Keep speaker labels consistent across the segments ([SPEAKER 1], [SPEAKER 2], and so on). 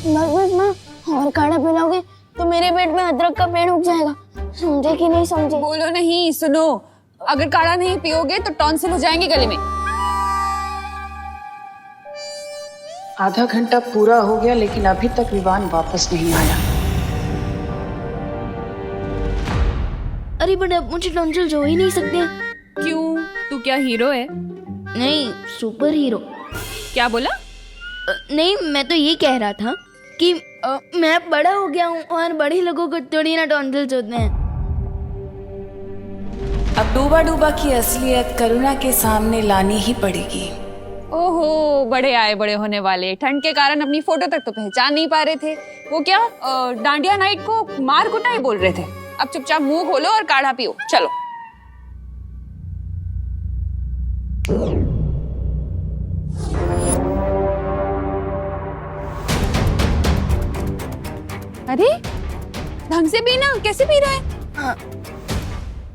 [SPEAKER 1] बस माँ, और काढ़ा पिलाओगे तो मेरे पेट में अदरक का पेड़ उग जाएगा। समझे कि नहीं समझे?
[SPEAKER 2] बोलो नहीं, सुनो। अगर काढ़ा नहीं पियोगे तो टॉन्सिल हो जाएंगे गले में।
[SPEAKER 3] आधा घंटा पूरा हो गया लेकिन अभी तक विवान वापस नहीं आया।
[SPEAKER 1] अरे बट अब मुझे टॉन्सिल्स हो ही नहीं सकते।
[SPEAKER 2] क्यों? तू क्या हीरो है?
[SPEAKER 1] नहीं, सुपर हीरो।
[SPEAKER 2] क्या बोला?
[SPEAKER 1] नहीं, मैं तो ये कह रहा था कि मैं बड़ा हो गया हूँ और बड़े लोगों को थोड़ी ना टॉन्सिल्स होते हैं।
[SPEAKER 3] अब डूबा डूबा की असलियत करुणा के सामने लानी ही पड़ेगी।
[SPEAKER 2] ओहो, बड़े आए बड़े होने वाले। ठंड के कारण अपनी फोटो तक तो पहचान नहीं पा रहे थे। वो क्या डांडिया नाइट को मार कुटाई बोल रहे थे। अब चुपचाप मुंह खोलो और काढ़ा पियो। चलो। अरे ढंग से पीना, कैसे पी रहा है?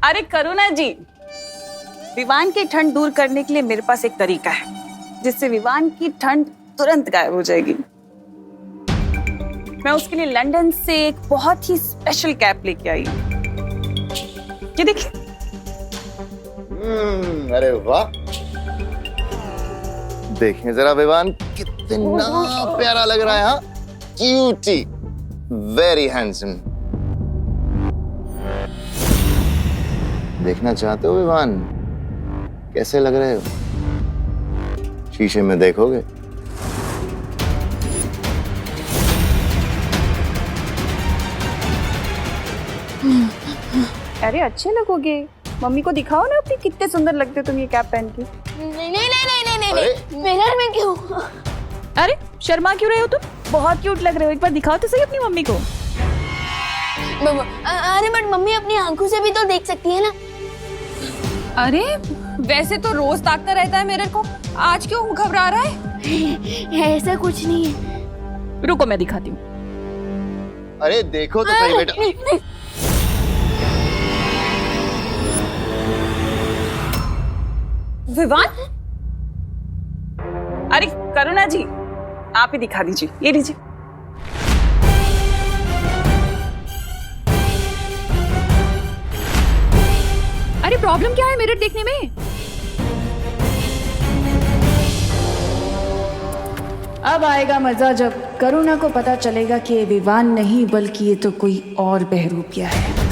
[SPEAKER 4] अरे करुणा जी, विवान की ठंड दूर करने के लिए मेरे पास एक तरीका है जिससे विवान की ठंड तुरंत गायब हो जाएगी। मैं उसके लिए लंदन से एक बहुत ही स्पेशल कैप लेके आई हूँ। ये देखिए।
[SPEAKER 5] अरे वाह, देखें जरा विवान कितना प्यारा लग रहा है। हाँ, क्यूटी, वेरी हैंडसम। देखना चाहते हो विवान कैसे लग रहे हो? शीशे में देखोगे?
[SPEAKER 4] अरे अच्छे लगोगे। मम्मी को दिखाओ ना अपनी, कितने सुंदर लगते हो तुम ये कैप पहन के।
[SPEAKER 1] नहीं, मिरर में क्यों?
[SPEAKER 4] अरे शर्मा क्यों रहे हो तुम? बहुत क्यूट लग रहे हो। एक बार दिखाओ तो सही अपनी मम्मी को।
[SPEAKER 1] अरे बट मम्मी अपनी आंखों से भी तो देख सकती है ना।
[SPEAKER 2] अरे वैसे तो रोज ताकता रहता है मिरर को, आज क्यों घबरा रहा है?
[SPEAKER 1] ऐसा कुछ नहीं है।
[SPEAKER 4] रुको मैं दिखाती हूँ।
[SPEAKER 5] अरे देखो तो सही बेटा।
[SPEAKER 2] विवान,
[SPEAKER 4] अरे करुणा जी, आप ही दिखा दीजिए। ये लीजिए।
[SPEAKER 2] अरे प्रॉब्लम क्या है मिरर देखने में?
[SPEAKER 3] अब आएगा मजा जब करुणा को पता चलेगा कि ये विवान नहीं बल्कि ये तो कोई और बहरूपिया है।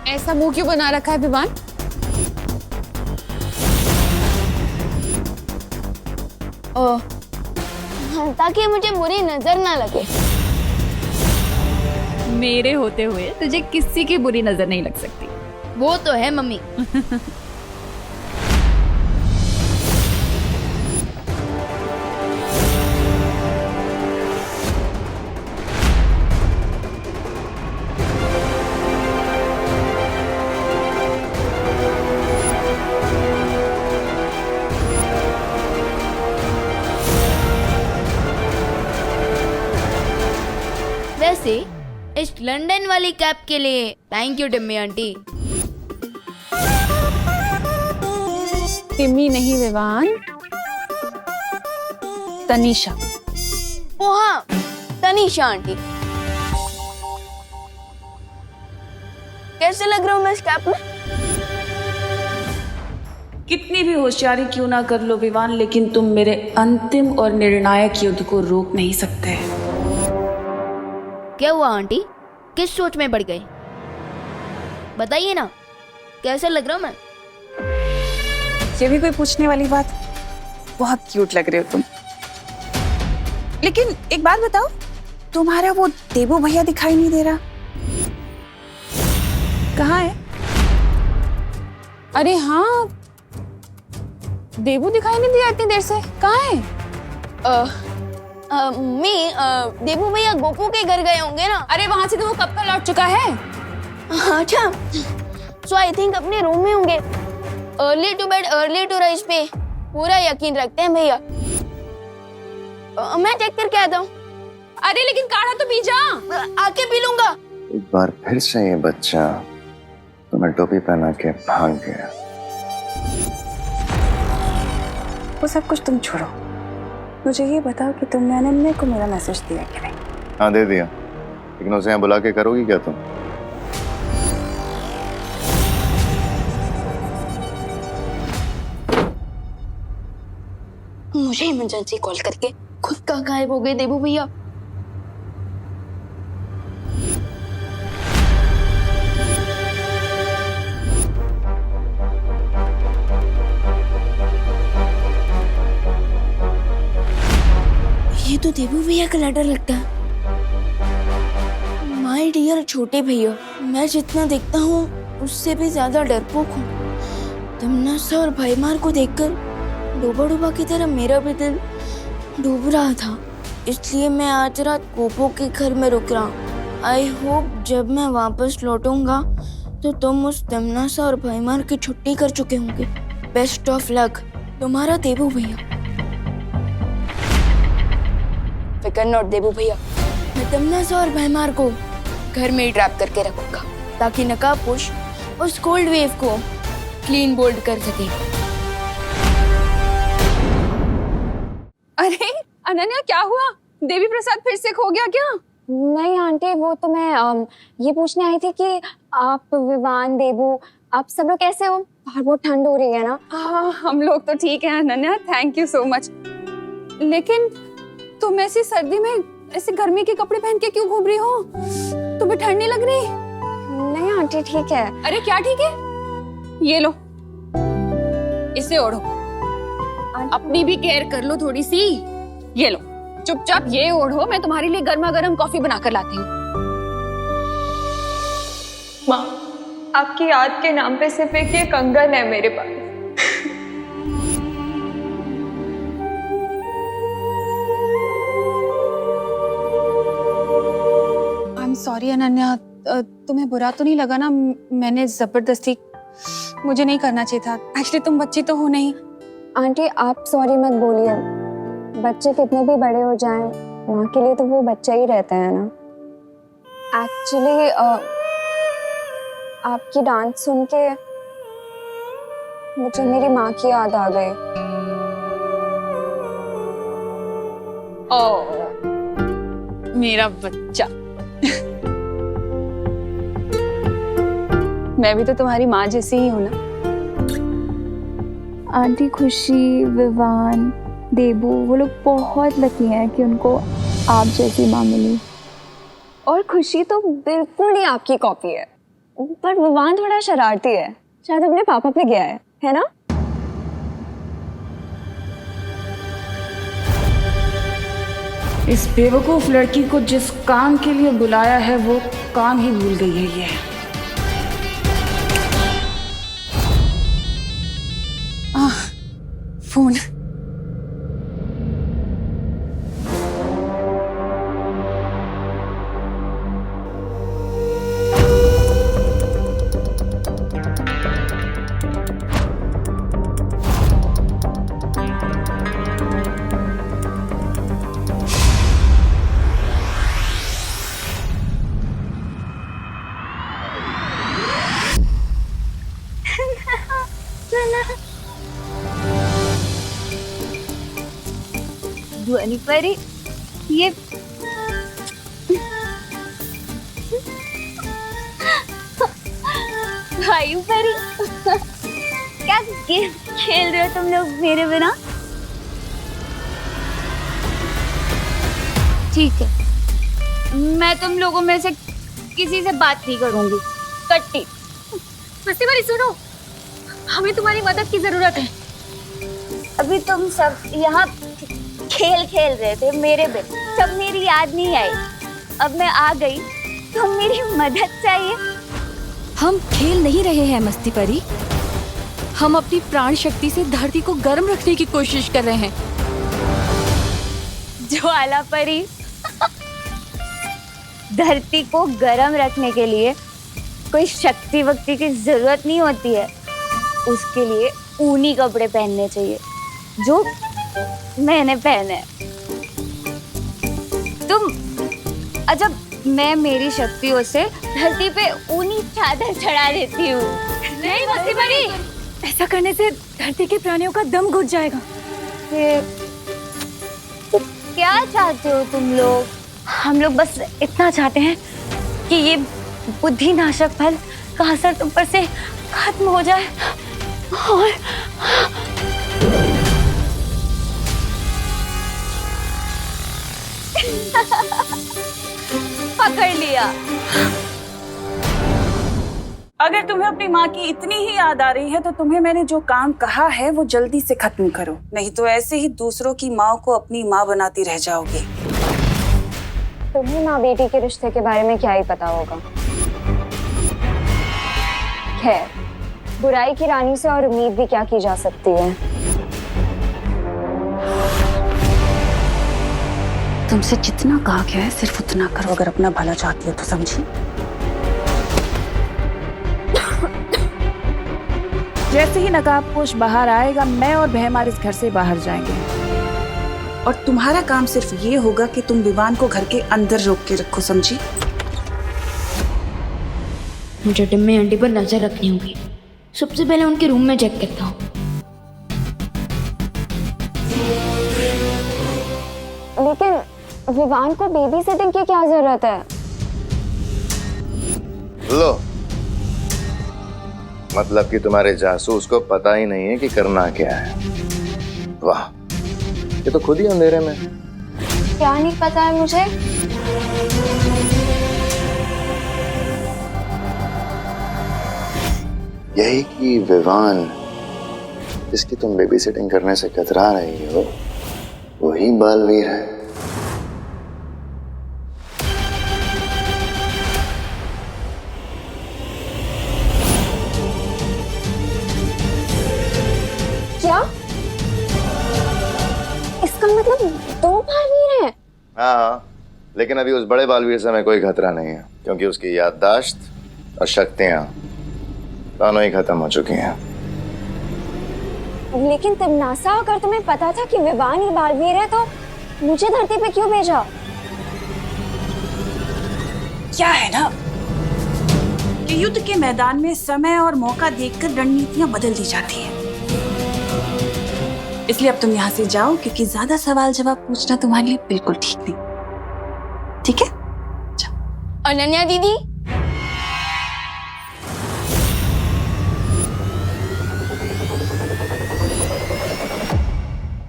[SPEAKER 2] ऐसा मुंह क्यों बना रखा है विवान?
[SPEAKER 1] ताकि मुझे बुरी नजर ना लगे।
[SPEAKER 2] मेरे होते हुए तुझे किसी की बुरी नजर नहीं लग सकती।
[SPEAKER 1] वो तो है मम्मी। वैसे इस लंदन वाली कैप के लिए thank you Timmy aunty.
[SPEAKER 2] Timmy नहीं विवान, तनीषा।
[SPEAKER 1] ओ हाँ, तनीषा आंटी। कैसे लग रहा हूँ मैं इस कैप में?
[SPEAKER 3] कितनी भी होशियारी क्यों ना कर लो विवान, लेकिन तुम मेरे अंतिम और निर्णायक युद्ध को रोक नहीं सकते।
[SPEAKER 1] क्या हुआ आंटी? किस सोच में पड़ गए? बताइए ना, कैसे लग रहा हूँ मैं?
[SPEAKER 4] ये भी कोई पूछने वाली बात? बहुत क्यूट लग रहे हो तुम। लेकिन एक बात बताओ, तुम्हारा वो देबू भैया दिखाई नहीं दे रहा, कहाँ है?
[SPEAKER 2] अरे हाँ, देबू दिखाई नहीं दिया इतनी देर से। कहाँ है?
[SPEAKER 1] मम्मी देबू भैया गोपू के घर गए होंगे ना।
[SPEAKER 2] अरे वहां से तो वो कब का लौट चुका है।
[SPEAKER 1] अच्छा, सो आई थिंक अपने रूम में होंगे। Early to bed early to rise पे पूरा यकीन रखते हैं भैया। मैं चेक करके आता हूँ।
[SPEAKER 2] अरे लेकिन काढ़ा तो पी जा।
[SPEAKER 1] आके पी लूंगा।
[SPEAKER 5] एक बार फिर से ये बच्चा तुम्हें टोपी पहना के भाग गया।
[SPEAKER 4] वो सब कुछ तुम छोड़ो, मुझे ये बताओ कि तुमने अनन्या को मेरा मैसेज दिया कि नहीं?
[SPEAKER 5] हाँ दे दिया, लेकिन उसे यहाँ बुला के करोगी क्या तुम?
[SPEAKER 1] मुझे इमरजेंसी कॉल करके खुद का गायब हो गए देबू भैया। ये तो देबू भैया का लेटर लगता है। माय डियर छोटे भैया, मैं जितना देखता हूँ उससे भी ज्यादा डरपोक हूँ। तमन्ना और भाईमार को देखकर डूबा डूबा की तरह मेरा भी दिल डूब रहा था, इसलिए मैं आज रात गोपू के घर में रुक रहा हूँ। आई होप जब मैं वापस लौटूंगा तो तुम उस तमन्ना और भाईमार की छुट्टी कर चुके होंगे। बेस्ट ऑफ लक, तुम्हारा देबू भैया। फिकर नॉट देबू भैया, मैं तमन्ना और भाईमार को घर में ही ट्रैप करके रखूंगा ताकि नकाबपोश उस कोल्ड वेव को क्लीन बोल्ड कर सके।
[SPEAKER 2] अरे अनन्या क्या हुआ? देवी प्रसाद फिर से खो गया क्या?
[SPEAKER 6] नहीं आंटी, वो तो मैं ये पूछने आई थी कि आप विवान देबू आप सब लोग कैसे हो? बाहर बहुत ठंड हो रही है ना।
[SPEAKER 2] हाँ हम लोग तो ठीक है Ananya, thank you so much. लेकिन तुम ऐसी सर्दी में ऐसे गर्मी के कपड़े पहन के क्यों घूम रही हो? तुम्हें ठंड नहीं लग रही?
[SPEAKER 6] नहीं आंटी ठीक है।
[SPEAKER 2] अरे क्या ठीक है? ये लो, इसे ओढ़ो, अपनी भी केयर कर लो थोड़ी सी। ये लो चुपचाप ये ओढ़ो, मैं तुम्हारे लिए गर्मा गर्म कॉफी बनाकर लाती हूँ।
[SPEAKER 7] माँ, आपकी याद के नाम पे सिर्फ एक ये कंगन है मेरे पास।
[SPEAKER 2] आई एम सॉरी अनन्या, तुम्हें बुरा तो नहीं लगा ना? मैंने जबरदस्ती, मुझे नहीं करना चाहिए था। एक्चुअली तुम बच्ची तो हो नहीं।
[SPEAKER 6] आंटी आप सॉरी मत बोलिए, बच्चे कितने भी बड़े हो जाएं माँ के लिए तो वो बच्चा ही रहता है ना। एक्चुअली आपकी डांस सुन के मुझे मेरी माँ की याद आ गई।
[SPEAKER 2] ओ मेरा बच्चा। मैं भी तो तुम्हारी माँ जैसी ही हूँ ना।
[SPEAKER 8] आंटी खुशी, विवान, देबू वो लोग बहुत लकी हैं कि उनको आप जैसी माँ मिली।
[SPEAKER 6] और खुशी तो बिल्कुल ही आपकी कॉपी है, पर विवान थोड़ा शरारती है, शायद अपने पापा पे गया है ना?
[SPEAKER 3] इस बेवकूफ लड़की को जिस काम के लिए बुलाया है वो काम ही भूल गई है ये।
[SPEAKER 2] फोन।
[SPEAKER 1] ध्वनि परी, ये भाई परी, क्या गेम खेल रहे हो तुम लोग मेरे बिना? ठीक है, मैं तुम लोगों में से किसी से बात नहीं करूंगी। कट्टी मस्ती परी सुनो, हमें तुम्हारी मदद की जरूरत है। अभी तुम सब यहाँ खेल खेल रहे थे मेरे बिन, तब मेरी याद नहीं आई। अब मैं आ गई तो मेरी मदद चाहिए।
[SPEAKER 9] हम खेल नहीं रहे हैं मस्ती परी, हम अपनी प्राण शक्ति से धरती को गर्म रखने की कोशिश कर रहे हैं।
[SPEAKER 6] ज्वाला परी। धरती को गर्म रखने के लिए कोई शक्ति वक्ति की जरूरत नहीं होती है, उसके लिए ऊनी कपड़े पहनने चाहिए जो मैंने पहने। तुम अजब, मैं मेरी शक्तियों से धरती पे ऊनी चादर चढ़ा देती हूँ। नहीं मस्ती परी,
[SPEAKER 9] ऐसा करने से धरती के प्राणियों का दम घुट जाएगा।
[SPEAKER 6] तो क्या चाहते हो तुम लोग? हम लोग बस इतना चाहते हैं कि ये बुद्धिनाशक फल का असर तुम पर से खत्म हो जाए और पकड़ लिया।
[SPEAKER 4] अगर तुम्हें अपनी माँ की इतनी ही याद आ रही है तो तुम्हें मैंने जो काम कहा है वो जल्दी से खत्म करो, नहीं तो ऐसे ही दूसरों की माँ को अपनी माँ बनाती रह जाओगी।
[SPEAKER 6] तुम्हें माँ बेटी के रिश्ते के बारे में क्या ही पता होगा। खैर, बुराई की रानी से और उम्मीद भी क्या की जा सकती है।
[SPEAKER 4] तुमसे जितना कहा गया है सिर्फ उतना करो, अगर अपना भला चाहती हो तो, समझी? जैसे ही नकाबपोश बाहर आएगा, मैं और बहमार इस घर से बाहर जाएंगे और तुम्हारा काम सिर्फ ये होगा कि तुम विवान को घर के अंदर रोक के रखो, समझी?
[SPEAKER 1] मुझे टिम्मी आंटी पर नजर रखनी होगी। सबसे पहले उनके रूम में चेक करता हूँ।
[SPEAKER 6] लेकिन विवान को बेबी सिटिंग की क्या जरूरत है?
[SPEAKER 5] लो, मतलब कि तुम्हारे जासूस को पता ही नहीं है कि करना क्या है। वाह, ये तो खुद ही अंधेरे में।
[SPEAKER 6] क्या नहीं पता है मुझे?
[SPEAKER 5] यही कि विवान जिसकी तुम बेबी सिटिंग करने से कतरा रही हो, वही बालवीर है।
[SPEAKER 6] क्या? इसका मतलब 2 बालवीर हैं?
[SPEAKER 5] हाँ, लेकिन अभी उस बड़े बालवीर से हमें कोई खतरा नहीं है, क्योंकि उसकी याददाश्त और शक्तियां दोनों ही खत्म हो चुकी हैं।
[SPEAKER 6] लेकिन तमन्नासा, अगर तुम्हें पता था कि विवान ही बालवीर है तो मुझे धरती पे क्यों भेजा?
[SPEAKER 4] क्या है ना कि युद्ध के मैदान में समय और मौका देखकर रणनीतियां बदल दी जाती हैं। इसलिए अब तुम यहाँ से जाओ, क्योंकि ज्यादा सवाल जवाब पूछना तुम्हारे लिए बिल्कुल ठीक नहीं। ठीक है?
[SPEAKER 1] अनन्या दीदी,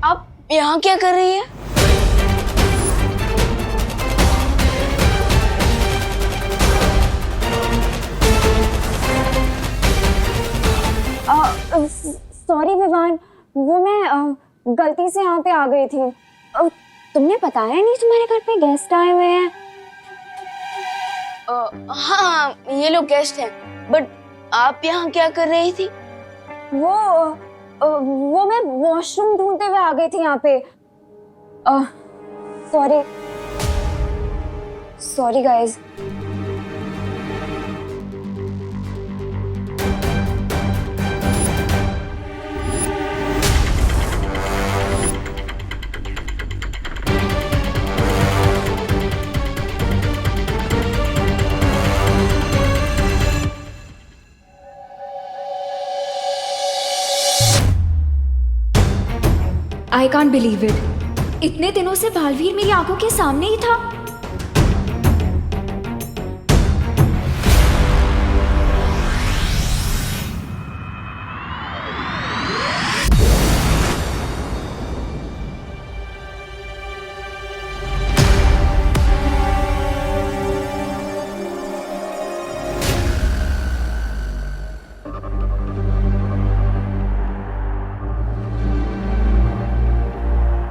[SPEAKER 1] आप यहाँ क्या कर रही है?
[SPEAKER 6] सॉरी विवान, वो मैं गलती से यहाँ पे आ गई थी। तुमने बताया नहीं तुम्हारे घर पे गेस्ट आए हुए हैं?
[SPEAKER 1] हाँ, ये लोग गेस्ट हैं, बट आप यहाँ क्या कर रही थी?
[SPEAKER 6] वो मैं वॉशरूम ढूंढते हुए आ गई थी यहाँ पे। Sorry guys.
[SPEAKER 8] I can't believe it. इतने दिनों से बालवीर मेरी आंखों के सामने ही था।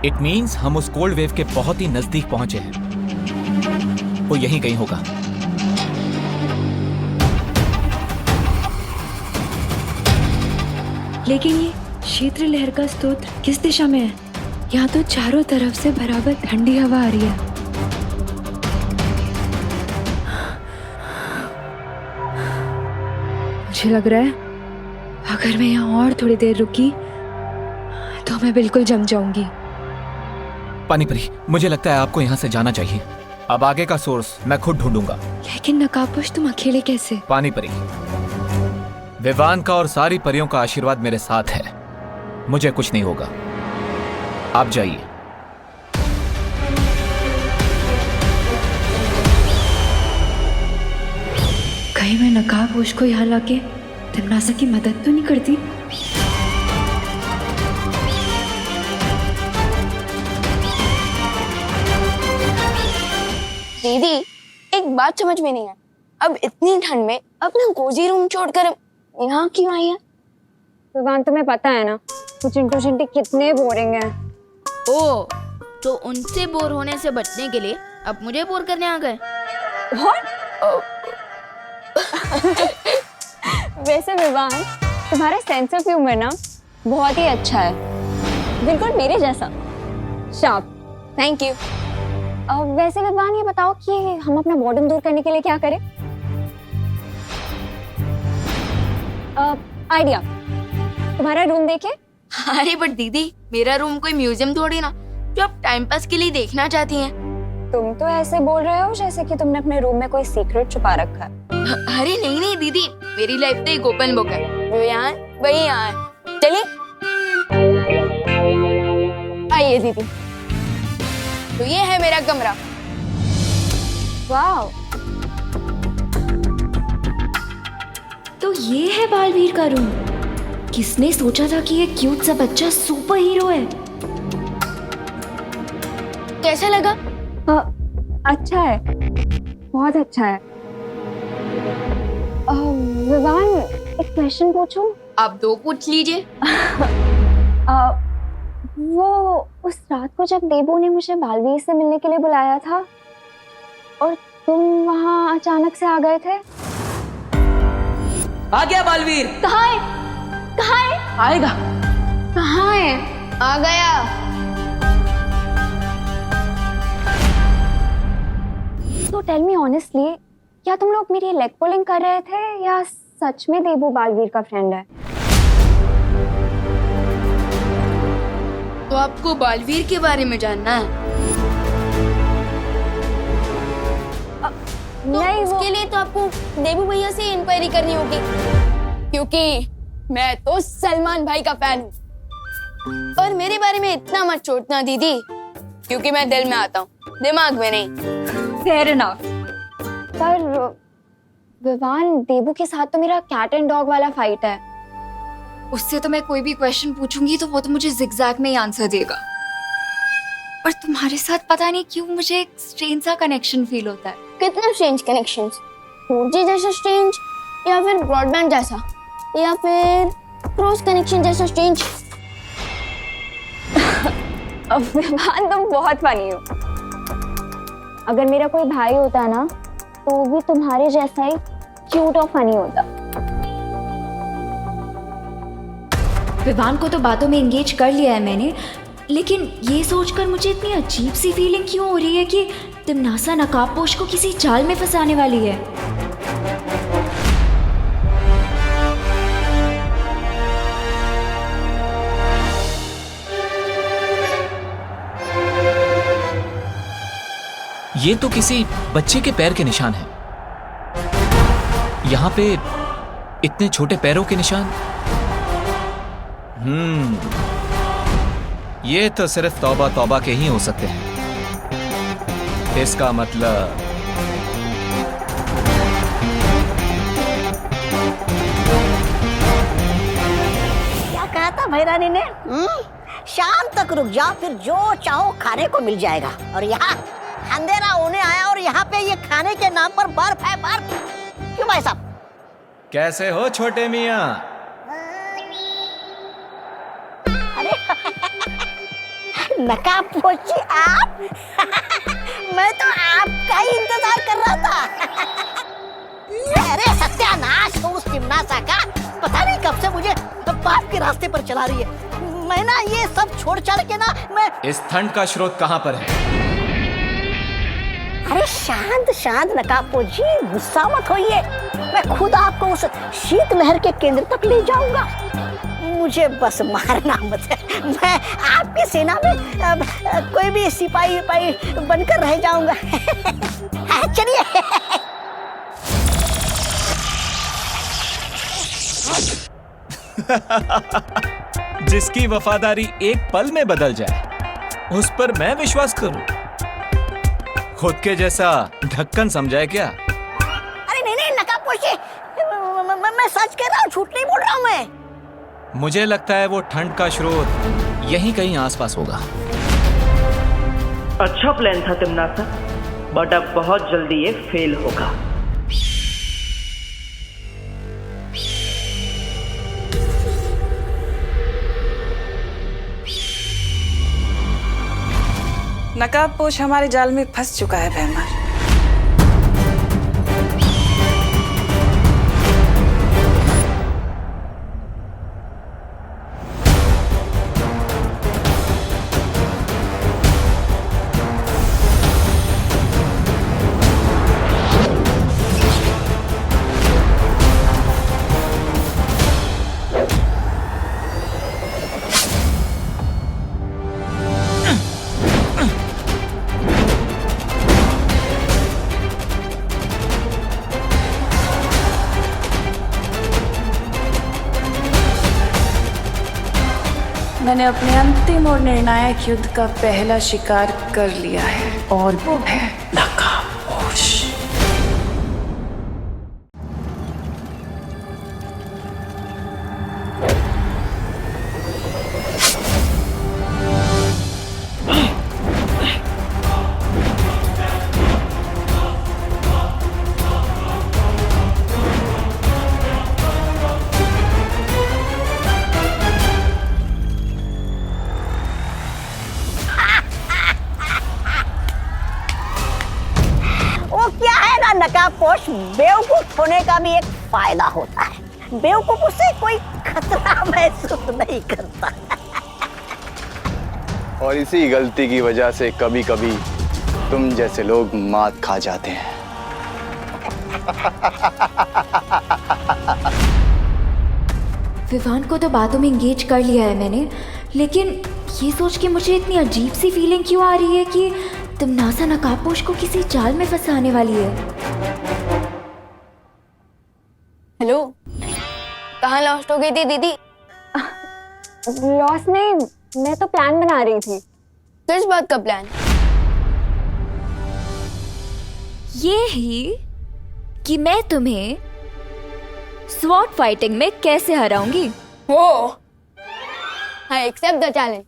[SPEAKER 10] इट मीन्स हम उस कोल्ड वेव के बहुत ही नजदीक पहुंचे हैं। वो यहीं कहीं होगा।
[SPEAKER 8] लेकिन ये क्षेत्र लहर का स्रोत किस दिशा में है? यहाँ तो चारों तरफ से बराबर ठंडी हवा आ रही है। मुझे लग रहा है अगर मैं यहाँ और थोड़ी देर रुकी तो मैं बिल्कुल जम जाऊंगी।
[SPEAKER 10] पानीपरी, मुझे लगता है आपको यहाँ से जाना चाहिए। अब आगे का सोर्स मैं खुद ढूंढूंगा।
[SPEAKER 8] लेकिन नकाबपोश, तुम अकेले कैसे?
[SPEAKER 10] पानीपरी, विवान का और सारी परियों का आशीर्वाद मेरे साथ है। मुझे कुछ नहीं होगा। आप जाइए।
[SPEAKER 8] कहीं मैं नकाबपोश को यहाँ लाके तिमनासा की मदद तो नहीं करती?
[SPEAKER 1] दीदी, एक बात समझ में नहीं है, अब इतनी ठंड में अपना कोजी रूम छोड़कर यहाँ क्यों आई है?
[SPEAKER 6] विवान, तुम्हें पता है ना वो चिंटू चिंटी कितने बोरिंग हैं।
[SPEAKER 1] ओ, तो उनसे बोर होने से बचने के लिए अब मुझे बोर करने आ गए।
[SPEAKER 6] वैसे विवान, तुम्हारा सेंस ऑफ ह्यूमर ना बहुत ही अच्छा है, बिल्कुल मेरे जैसा शार्प।
[SPEAKER 1] Thank you.
[SPEAKER 6] वैसे विवान, ये बताओ कि हम अपना बोर्डम दूर करने के लिए क्या करें? आइडिया, तुम्हारा रूम देखे?
[SPEAKER 1] अरे बट दीदी, मेरा रूम कोई म्यूजियम थोड़ी ना जो आप टाइम पास के लिए देखना चाहती हैं।
[SPEAKER 6] तुम तो ऐसे बोल रहे हो जैसे कि तुमने अपने रूम में कोई सीक्रेट छुपा रखा है।
[SPEAKER 1] अरे नहीं नहीं दीदी, मेरी लाइफ तो एक ओपन बुक है, जो यहाँ वही यहाँ है। चलिए आइए दीदी, तो ये है मेरा कमरा।
[SPEAKER 6] वाह,
[SPEAKER 8] तो ये है बालवीर का रूम। किसने सोचा था कि ये क्यूट सा बच्चा सुपर हीरो है?
[SPEAKER 1] कैसा लगा?
[SPEAKER 6] अच्छा है, बहुत अच्छा है। विवान, एक क्वेश्चन पूछूं?
[SPEAKER 1] आप दो पूछ लीजिए।
[SPEAKER 6] वो उस रात को जब देबू ने मुझे बालवीर से मिलने के लिए बुलाया था और तुम वहाँ अचानक से आ गए थे।
[SPEAKER 4] आ गया बालवीर।
[SPEAKER 6] कहाँ है? कहाँ है?
[SPEAKER 4] आएगा।
[SPEAKER 6] कहाँ है?
[SPEAKER 1] आ गया।
[SPEAKER 6] तो टेल मी ऑनेस्टली, क्या तुम लोग मेरी लेग पुलिंग कर रहे थे या सच में देबू बालवीर का फ्रेंड है?
[SPEAKER 1] तो आपको बालवीर के बारे में जानना है? तो
[SPEAKER 6] नहीं,
[SPEAKER 1] उसके लिए तो आपको देबू भैया से इंक्वायरी करनी होगी, क्योंकि मैं तो सलमान भाई का फैन हूँ। और मेरे बारे में इतना मत सोचना दीदी, क्योंकि मैं दिल में आता हूँ, दिमाग में नहीं।
[SPEAKER 6] Fair enough. पर विवान, देबू के साथ तो मेरा कैट एंड डॉग वाला फाइट है।
[SPEAKER 8] उससे तो मैं कोई भी क्वेश्चन पूछूंगी तो वो तो मुझे जिगजैग में ही आंसर देगा। पर तुम्हारे साथ पता नहीं क्यों मुझे एक स्ट्रेंज सा कनेक्शन फील होता है।
[SPEAKER 1] कितना स्ट्रेंज कनेक्शंस? 4G जैसा स्ट्रेंज, या फिर ब्रॉडबैंड जैसा, या फिर क्रॉस कनेक्शन जैसा स्ट्रेंज?
[SPEAKER 6] विवान, तुम बहुत फनी हो। अगर मेरा कोई भाई होता ना तो भी तुम्हारे जैसा ही क्यूट और फनी होता।
[SPEAKER 8] विवान को तो बातों में एंगेज कर लिया है मैंने, लेकिन ये सोचकर मुझे इतनी अजीब सी फीलिंग क्यों हो रही है कि तिमनासा नकाबपोश को किसी जाल में फंसाने वाली है।
[SPEAKER 10] ये तो किसी बच्चे के पैर के निशान हैं। यहाँ पे इतने छोटे पैरों के निशान। ये तो सिर्फ तौबा तौबा के ही हो सकते हैं। इसका मतलब
[SPEAKER 11] क्या कहा था भाई रानी ने? शाम तक रुक जाओ, फिर जो चाहो खाने को मिल जाएगा। और यहाँ अंधेरा होने आया और यहाँ पे ये खाने के नाम पर बर्फ है, बर्फ। क्यों भाई साहब?
[SPEAKER 10] कैसे हो छोटे मियाँ?
[SPEAKER 11] अरे नकाबपोश जी आप? मैं तो आपका ही इंतजार कर रहा था। अरे सत्यानाश हो उस तिमनासा का, पता नहीं कब से मुझे बाप के रास्ते पर चला रही है। मैं ना ये सब छोड़ छाड़ के ना मैं।
[SPEAKER 10] इस ठंड का स्रोत कहाँ पर है?
[SPEAKER 11] अरे शांत शांत नकाबपोश जी, गुस्सा मत होइए। मैं खुद आपको उस शीत लहर के केंद्र तक ले जाऊंगा। मुझे बस मारना मत है। मैं आपकी सेना में कोई भी सिपाही बनकर रह जाऊंगा। चलिए।
[SPEAKER 10] जिसकी वफादारी एक पल में बदल जाए, उस पर मैं विश्वास करूं? खुद के जैसा ढक्कन समझाए क्या?
[SPEAKER 11] अरे नहीं नकाबपोश जी, मैं सच कह रहा हूँ, झूठ नहीं बोल रहा हूँ मैं।
[SPEAKER 10] मुझे लगता है वो ठंड का स्रोत यहीं कहीं आसपास होगा।
[SPEAKER 12] अच्छा प्लान था तिमनासा, बट अब बहुत जल्दी ये फेल होगा।
[SPEAKER 4] नकाबपोश हमारे जाल में फंस चुका है भैमार। मैंने अपने अंतिम और निर्णायक युद्ध का पहला शिकार कर लिया है, और वो है नकाबपोश।
[SPEAKER 11] नकाबपोश, बेवकूफ होने का भी एक फायदा होता है। बेवकूफ से कोई खतरा महसूस नहीं करता।
[SPEAKER 13] और इसी गलती की वजह से कभी कभी तुम जैसे लोग मात खा जाते हैं।
[SPEAKER 8] विवान को तो बातों में एंगेज कर लिया है मैंने, लेकिन ये सोच के मुझे इतनी अजीब सी फीलिंग क्यों आ रही है कि तिमनासा नकाबपोश को किसी जाल में फंसाने वाली है।
[SPEAKER 1] हेलो, कहाँ लॉस्ट हो गई थी दीदी?
[SPEAKER 6] लॉस नहीं, मैं तो प्लान बना रही थी।
[SPEAKER 1] किस बात का प्लान?
[SPEAKER 8] ये ही कि मैं तुम्हें स्वॉर्ड फाइटिंग में कैसे हराऊंगी।
[SPEAKER 1] हो, I accept the challenge.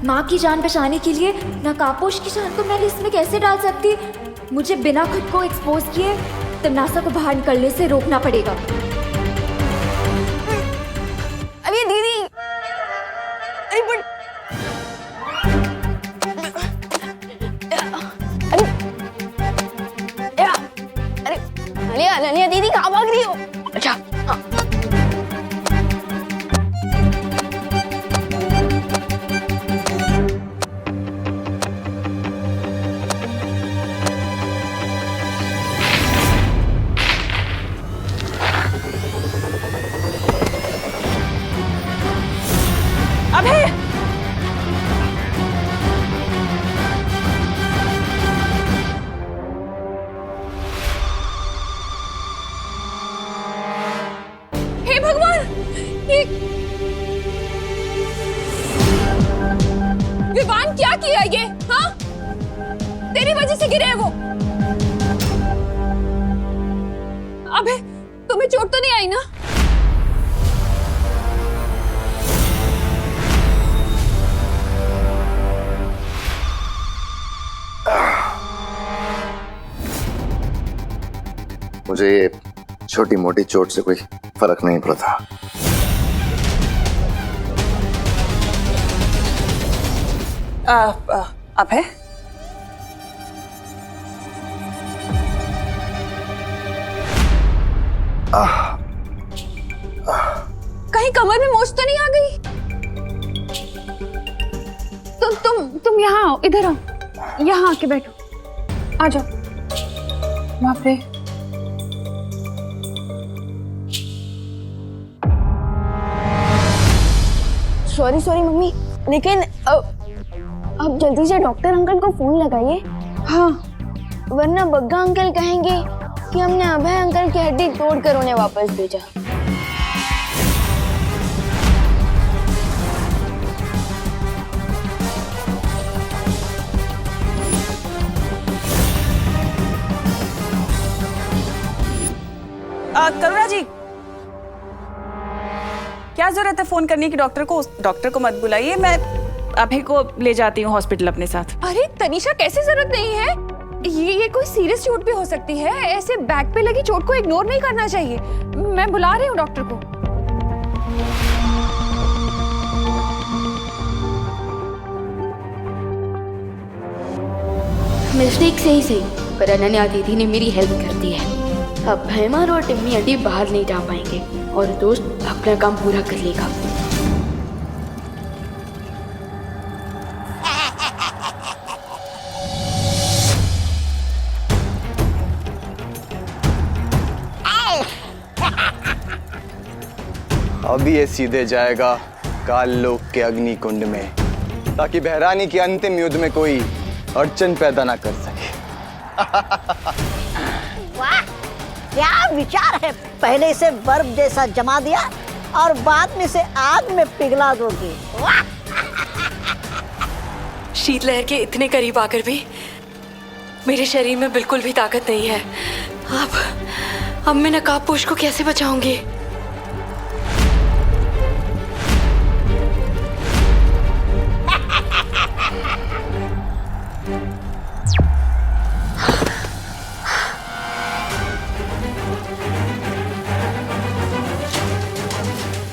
[SPEAKER 8] माँ की जान बचाने के लिए नकाबपोश की जान को मैं लिस्ट में कैसे डाल सकती? मुझे बिना खुद को एक्सपोज किए तिमनासा को बाहर निकलने से रोकना पड़ेगा।
[SPEAKER 1] अरे दीदी, अरे अनन्या दीदी कहाँ भाग रही हो? अच्छा हाँ।
[SPEAKER 2] विवान क्या किया ये? हाँ, तेरी वजह से गिरे वो। अबे तुम्हें चोट तो नहीं आई ना?
[SPEAKER 5] मुझे ये छोटी मोटी चोट से कोई फर्क नहीं पड़ता।
[SPEAKER 4] अब है
[SPEAKER 2] कहीं कमर में मोच तो नहीं आ गई? तुम यहाँ आओ, इधर आओ, यहाँ आके बैठो, आ जाओ। बाप रे,
[SPEAKER 1] सॉरी मम्मी, लेकिन अब जल्दी से डॉक्टर अंकल को फोन लगाइए।
[SPEAKER 2] हाँ,
[SPEAKER 1] वरना बग्गा अंकल कहेंगे कि हमने अभय अंकल की हड्डी तोड़कर उन्हें वापस भेजा।
[SPEAKER 4] करुणा जी, क्या जरूरत है फोन करने की डॉक्टर को? डॉक्टर को मत बुलाइए, मैं अभय को ले जाती हूँ हॉस्पिटल अपने साथ।
[SPEAKER 2] अरे तनीषा, कैसे जरूरत नहीं है? ये कोई सीरियस चोट भी हो सकती है। ऐसे बैक पे लगी चोट को इग्नोर नहीं करना चाहिए। मैं बुला रही हूँ डॉक्टर को।
[SPEAKER 1] मिस्टेक से ही सही, पर अनन्या दीदी ने मेरी हेल्प कर दी है। अब भैमार और टिम्मी आंटी बाहर नहीं जा पाएंगे और दोस्त अपना काम पूरा कर लेगा।
[SPEAKER 13] अभी ये सीधे जाएगा काल लोक के अग्नि कुंड में, ताकि बहरानी के अंतिम युद्ध में कोई अड़चन पैदा ना कर सके।
[SPEAKER 11] वाह, क्या विचार है! पहले इसे बर्फ जैसा जमा दिया और बाद में इसे आग में पिघला दोगे। वाह!
[SPEAKER 14] शीतलहर के इतने करीब आकर भी मेरे शरीर में बिल्कुल भी ताकत नहीं है। अब मैं नकाबपोश को कैसे बचाऊंगी?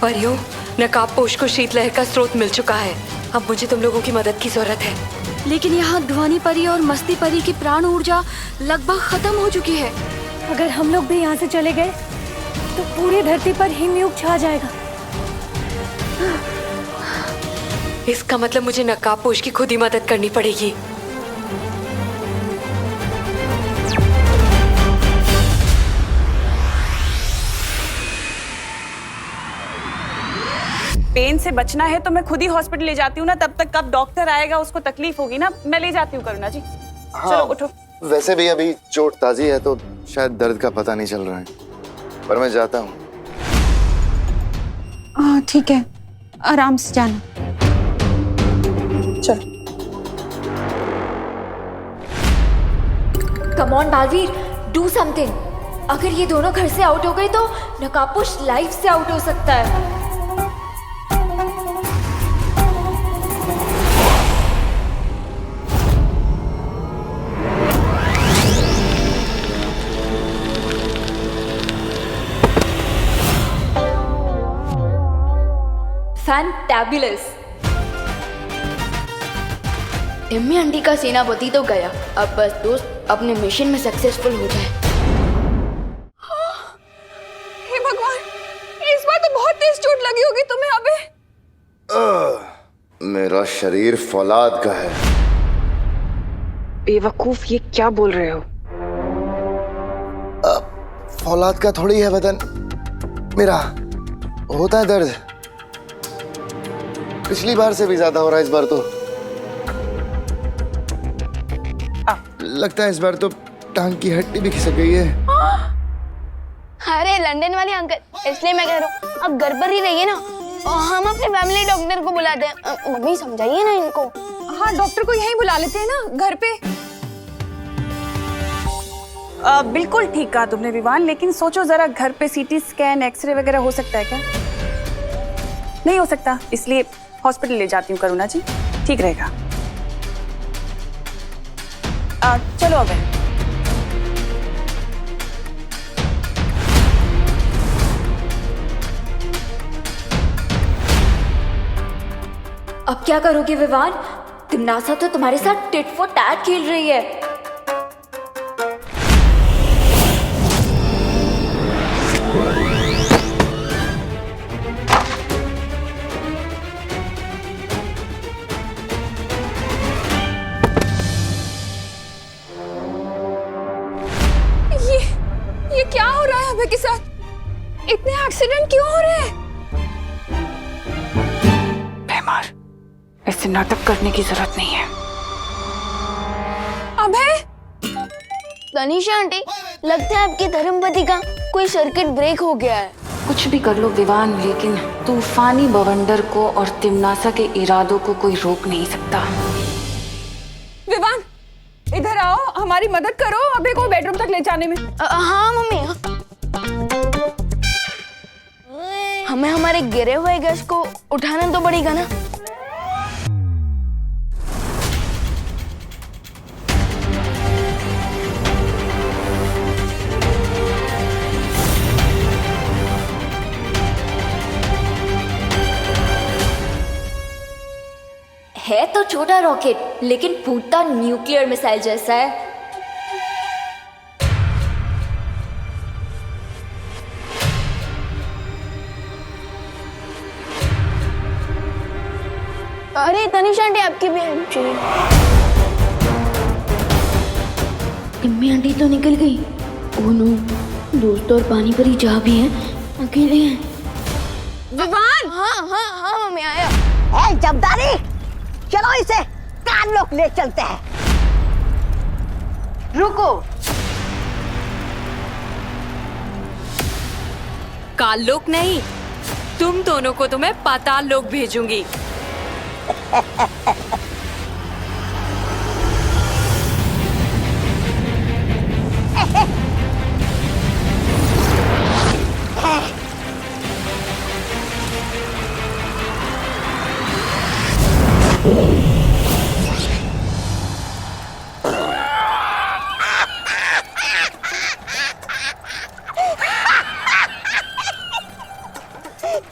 [SPEAKER 14] परियों, नकाबपोश को शीतलहर का स्रोत मिल चुका है। अब मुझे तुम लोगों की मदद की जरूरत है।
[SPEAKER 9] लेकिन यहाँ ध्वनि परी और मस्ती परी की प्राण ऊर्जा लगभग खत्म हो चुकी है।
[SPEAKER 15] अगर हम लोग भी यहाँ से चले गए तो पूरी धरती पर हिमयुग छा जाएगा।
[SPEAKER 14] इसका मतलब मुझे नकाबपोश की खुद ही मदद करनी पड़ेगी।
[SPEAKER 4] पेन से बचना है तो मैं खुद ही हॉस्पिटल ले जाती हूँ ना, तब तक कब डॉक्टर आएगा उसको तकलीफ होगी ना। मैं ले जाती हूँ करुणा जी।
[SPEAKER 5] हाँ,
[SPEAKER 4] चलो उठो।
[SPEAKER 5] वैसे भी अभी चोट ताजी है तो शायद दर्द का पता नहीं चल रहा है, पर मैं जाता हूँ।
[SPEAKER 2] हाँ ठीक है, आराम से जाना। चलो।
[SPEAKER 8] Come on Baalveer, do something. अगर ये दोनों घर से आउट हो गए तो नकाबपोश लाइफ से आउट हो सकता है। फैंटाबुलस।
[SPEAKER 1] टिम्मी आंटी का सेनापति तो गया, अब बस दोस्त अपने मिशन में सक्सेसफुल हो जाए।
[SPEAKER 2] हे भगवान, इस बार तो बहुत तेज चोट लगी होगी तुम्हें अबे।
[SPEAKER 5] मेरा शरीर फौलाद का है।
[SPEAKER 4] बेवकूफ, ये क्या बोल रहे हो?
[SPEAKER 5] फौलाद का थोड़ी है बदन मेरा, होता है दर्द। पिछली बार से भी ज्यादा हो रहा है इस बार तो। लगता है इस बार तो टांग की हड्डी भी खिसक गई है।
[SPEAKER 1] अरे लंदन वाले अंकल, इसलिए मैं कह रहा हूँ अब घर पर ही रहिए ना, और हम अपने फैमिली डॉक्टर को बुलाते हैं। मम्मी समझाइए ना इनको।
[SPEAKER 2] हाँ, डॉक्टर को यहीं बुला लेते हैं ना घर पे।
[SPEAKER 4] बिल्कुल ठीक कहा तुमने विवान, लेकिन सोचो जरा, घर पे सीटी स्कैन, एक्सरे वगैरह हो सकता है क्या? नहीं हो सकता, इसलिए हॉस्पिटल ले जाती हूँ करुणा जी, ठीक रहेगा। चलो अब
[SPEAKER 8] अब क्या करोगे विवान? तिमनासा तो तुम्हारे साथ टिट फॉर टैट खेल रही है।
[SPEAKER 2] ये क्या हो रहा है अभय के साथ? इतने एक्सीडेंट क्यों हो रहे हैं?
[SPEAKER 4] भैमार, ऐसे नाटक करने की जरूरत नहीं है।
[SPEAKER 2] अभय!
[SPEAKER 1] तनीषा आंटी, लगता है आपकी धर्मपति का कोई सर्किट ब्रेक हो गया है।
[SPEAKER 4] कुछ भी कर लो विवान, लेकिन तूफानी बवंडर को और तिमनासा के इरादों को कोई रोक नहीं सकता।
[SPEAKER 2] विवान, इधर आओ, हमारी मदद करो अभय को बेडरूम तक ले जाने में।
[SPEAKER 1] हाँ मम्मी, हमें हमारे गिरे हुए गेस्ट को उठाना तो पड़ेगा ना।
[SPEAKER 8] है तो छोटा रॉकेट, लेकिन फूटता न्यूक्लियर मिसाइल जैसा है।
[SPEAKER 1] अरे तनीषा आंटी, आपकी भी हेल्प चाहिए। टिम्मी आंटी तो निकल गई। ओह नो, दोस्त और पानी परी जा भी हैं, अकेले हैं।
[SPEAKER 2] विवान!
[SPEAKER 1] हाँ मम्मी, आया।
[SPEAKER 11] ए जबदारी, चलो इसे कान लोग ले चलते हैं। रुको।
[SPEAKER 14] काल लोक नहीं, तुम दोनों को तो मैं पाताल लोक भेजूंगी।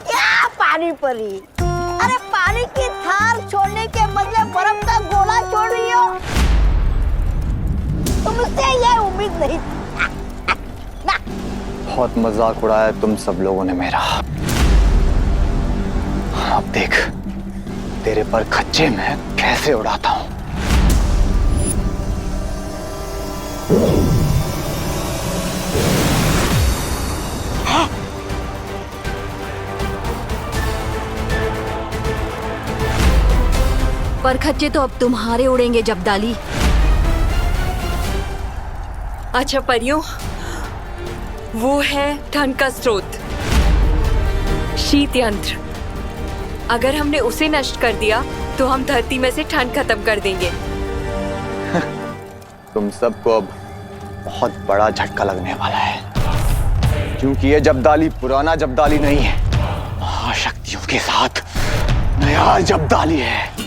[SPEAKER 11] क्या पानी परी? अरे पानी की थार छोड़ने के बदले बर्फ का गोला छोड़ रही हो। तुमसे ये उम्मीद नहीं थी।
[SPEAKER 13] बहुत मजाक उड़ाया तुम सब लोगों ने मेरा। अब देख तेरे पर खच्चे में कैसे उड़ाता हूं।
[SPEAKER 9] पर खच्चे तो अब तुम्हारे उड़ेंगे जबदाली।
[SPEAKER 14] अच्छा परियों, वो है ठंड का स्रोत, शीत यंत्र। अगर हमने उसे नष्ट कर दिया तो हम धरती में से ठंड खत्म कर देंगे।
[SPEAKER 13] तुम सबको अब बहुत बड़ा झटका लगने वाला है, क्योंकि ये जबदाली पुराना जबदाली नहीं है, महाशक्तियों के साथ नया जबदाली है।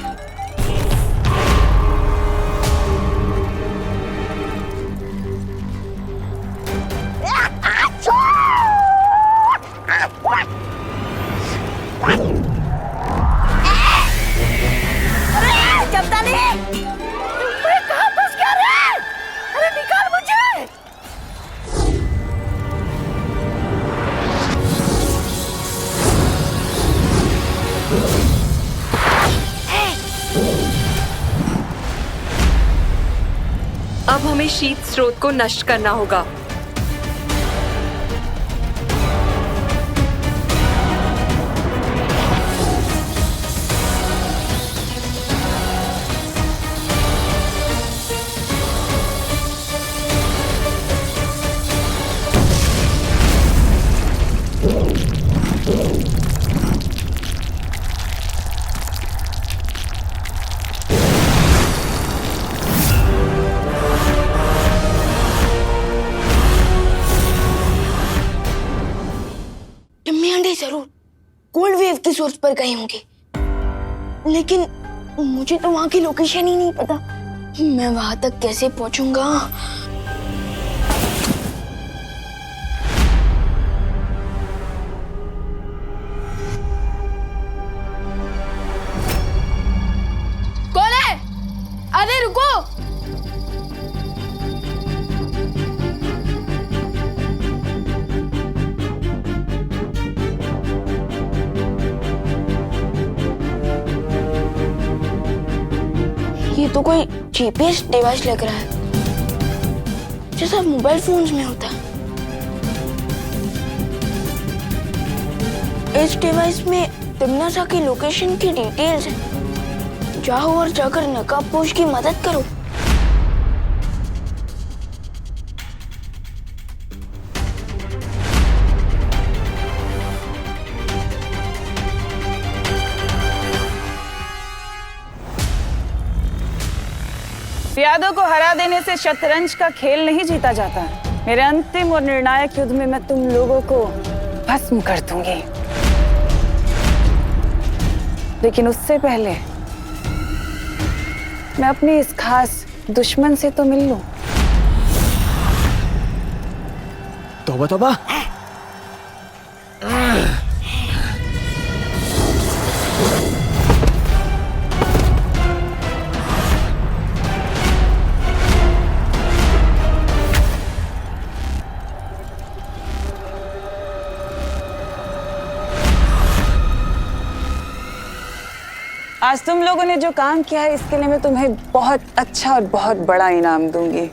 [SPEAKER 14] अब हमें शीत स्रोत को नष्ट करना होगा।
[SPEAKER 1] जरूर कोल्ड वेव की सोर्स पर गए होंगे, लेकिन मुझे तो वहां की लोकेशन ही नहीं पता। मैं वहां तक कैसे पहुंचूंगा? तो कोई जीपीएस डिवाइस लग रहा है, जैसा मोबाइल फोन्स में होता है। इस डिवाइस में तिमनासा की लोकेशन की डिटेल्स हैं। जाओ और जाकर नकाबपोश की मदद करो।
[SPEAKER 4] प्यादों को हरा देने से शतरंज का खेल नहीं जीता जाता। मेरे अंतिम और निर्णायक युद्ध में मैं तुम लोगों को भस्म कर दूंगी, लेकिन उससे पहले मैं अपने इस खास दुश्मन से तो मिल लूं।
[SPEAKER 13] तौबा तौबा।
[SPEAKER 4] आज तुम लोगों ने जो काम किया है इसके लिए मैं तुम्हें बहुत अच्छा और बहुत बड़ा इनाम दूंगी।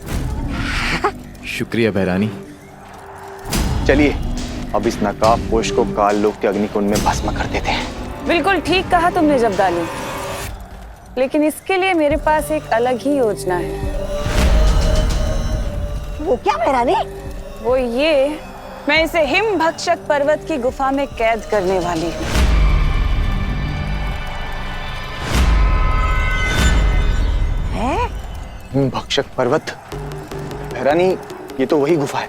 [SPEAKER 13] शुक्रिया बहरानी। चलिए अब इस नकाबपोश को काल लोक के अग्निकुंड में भस्म कर देते हैं।
[SPEAKER 4] बिल्कुल ठीक कहा तुमने जब्दाली, लेकिन इसके लिए मेरे पास एक अलग ही योजना है।
[SPEAKER 11] वो क्या बहरानी?
[SPEAKER 4] वो ये, मैं इसे हिम भक्षक पर्वत की गुफा में कैद करने वाली हूँ।
[SPEAKER 13] भक्षक पर्वत? बहरानी, ये तो वही गुफा है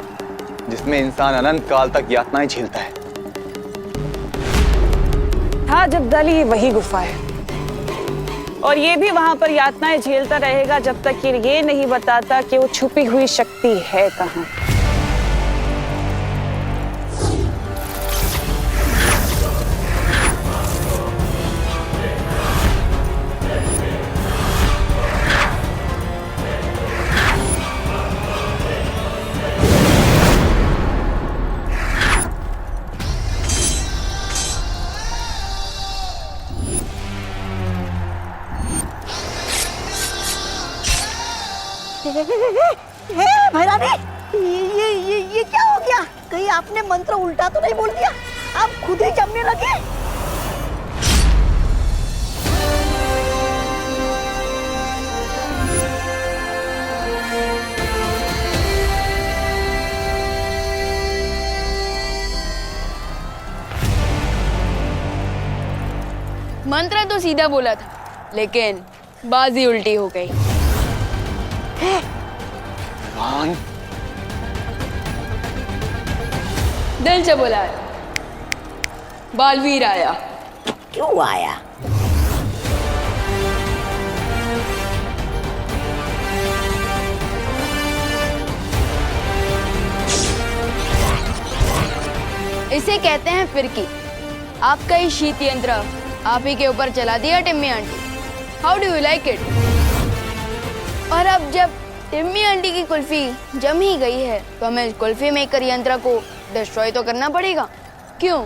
[SPEAKER 13] जिसमें इंसान अनंत काल तक यातनाएं झेलता है।
[SPEAKER 4] हाँ जब्दाली, ये वही गुफा है, और ये भी वहां पर यातनाएं झेलता रहेगा जब तक ये नहीं बताता कि वो छुपी हुई शक्ति है कहाँ।
[SPEAKER 11] भैरानी, ये क्या हो गया? कहीं आपने मंत्र उल्टा तो नहीं बोल दिया? आप खुद ही जमने लगे।
[SPEAKER 1] मंत्र तो सीधा बोला था, लेकिन बाजी उल्टी हो गई। दिल से बोला है, बालवीर आया।
[SPEAKER 11] क्यों आया?
[SPEAKER 1] इसे कहते हैं फिरकी। आपका ही शीत यंत्र आप ही के ऊपर चला दिया Timmy aunty. How do you like it? और अब जब टिम्मी आंटी की कुल्फी जम ही गई है तो हमें कुल्फी मेकर यंत्र को डिस्ट्रॉय तो करना पड़ेगा। क्यों?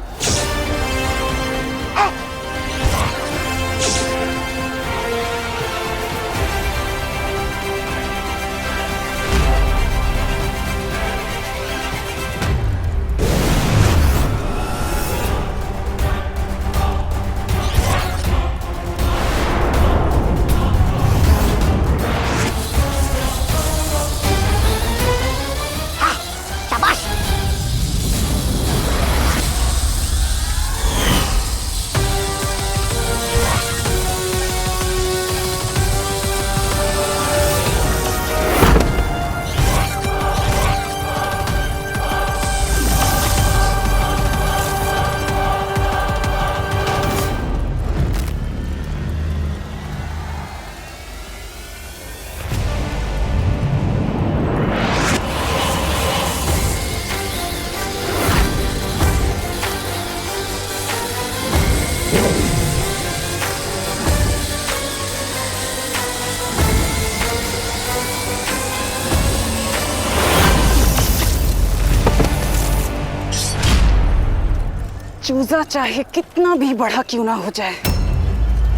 [SPEAKER 4] चूजा चाहे कितना भी बड़ा क्यों ना हो जाए,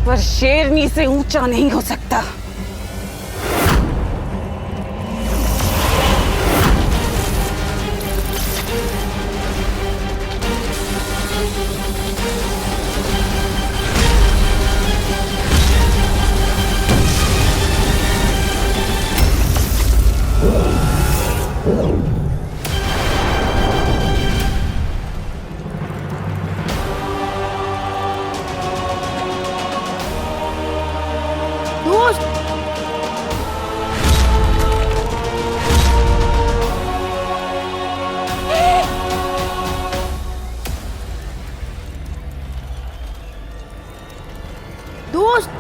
[SPEAKER 4] पर शेरनी से ऊंचा नहीं हो सकता।
[SPEAKER 1] दोस्त।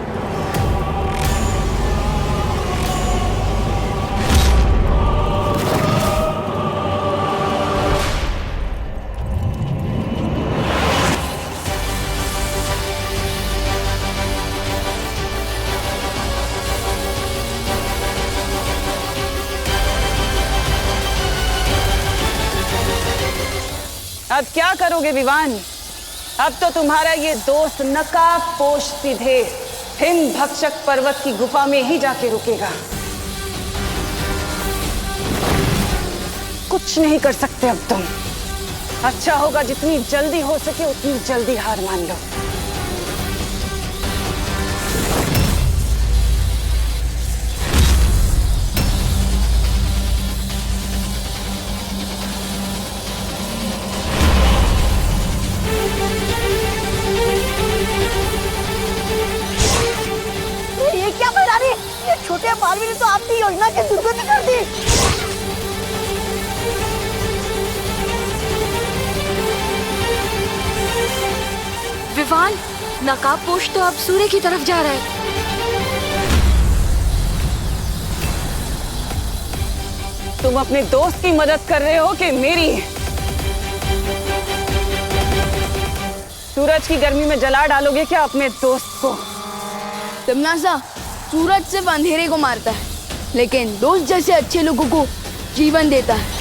[SPEAKER 4] अब क्या करोगे विवान? अब तो तुम्हारा ये दोस्त नकाब पोश सीधे हिंद भक्षक पर्वत की गुफा में ही जाके रुकेगा। कुछ नहीं कर सकते अब तुम। अच्छा होगा जितनी जल्दी हो सके उतनी जल्दी हार मान लो।
[SPEAKER 11] ये क्या मैदानी? ये छोटे बालवीर ने तो आपकी योजना की दुर्गति कर दी।
[SPEAKER 14] विवान, नकाबपोश तो अब सूर्य की तरफ जा रहा है।
[SPEAKER 4] तुम अपने दोस्त की मदद कर रहे हो कि मेरी? सूरज की गर्मी में जला डालोगे क्या अपने दोस्त को?
[SPEAKER 1] तमनासा, सूरज सिर्फ अंधेरे को मारता है, लेकिन दोस्त जैसे अच्छे लोगों को जीवन देता है।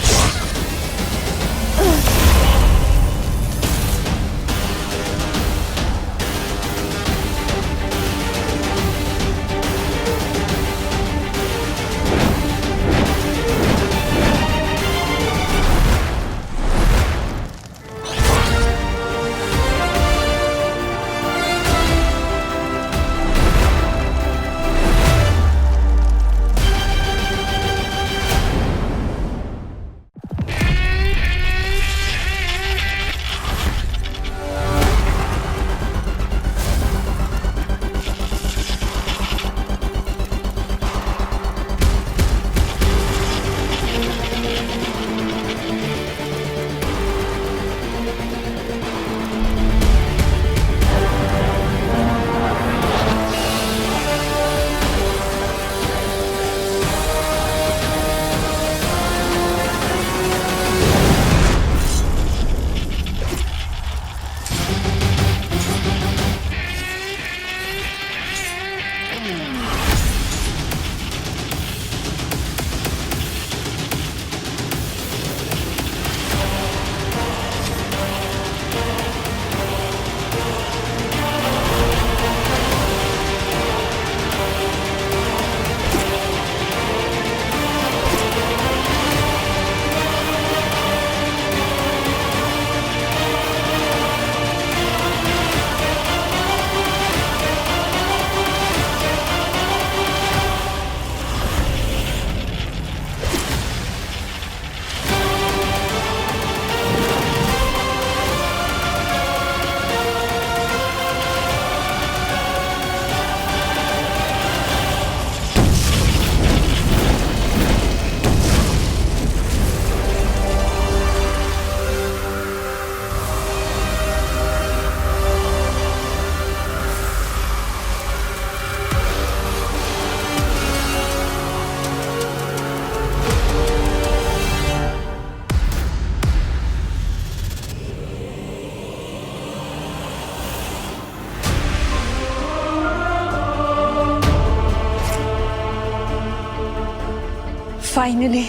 [SPEAKER 4] फाइनली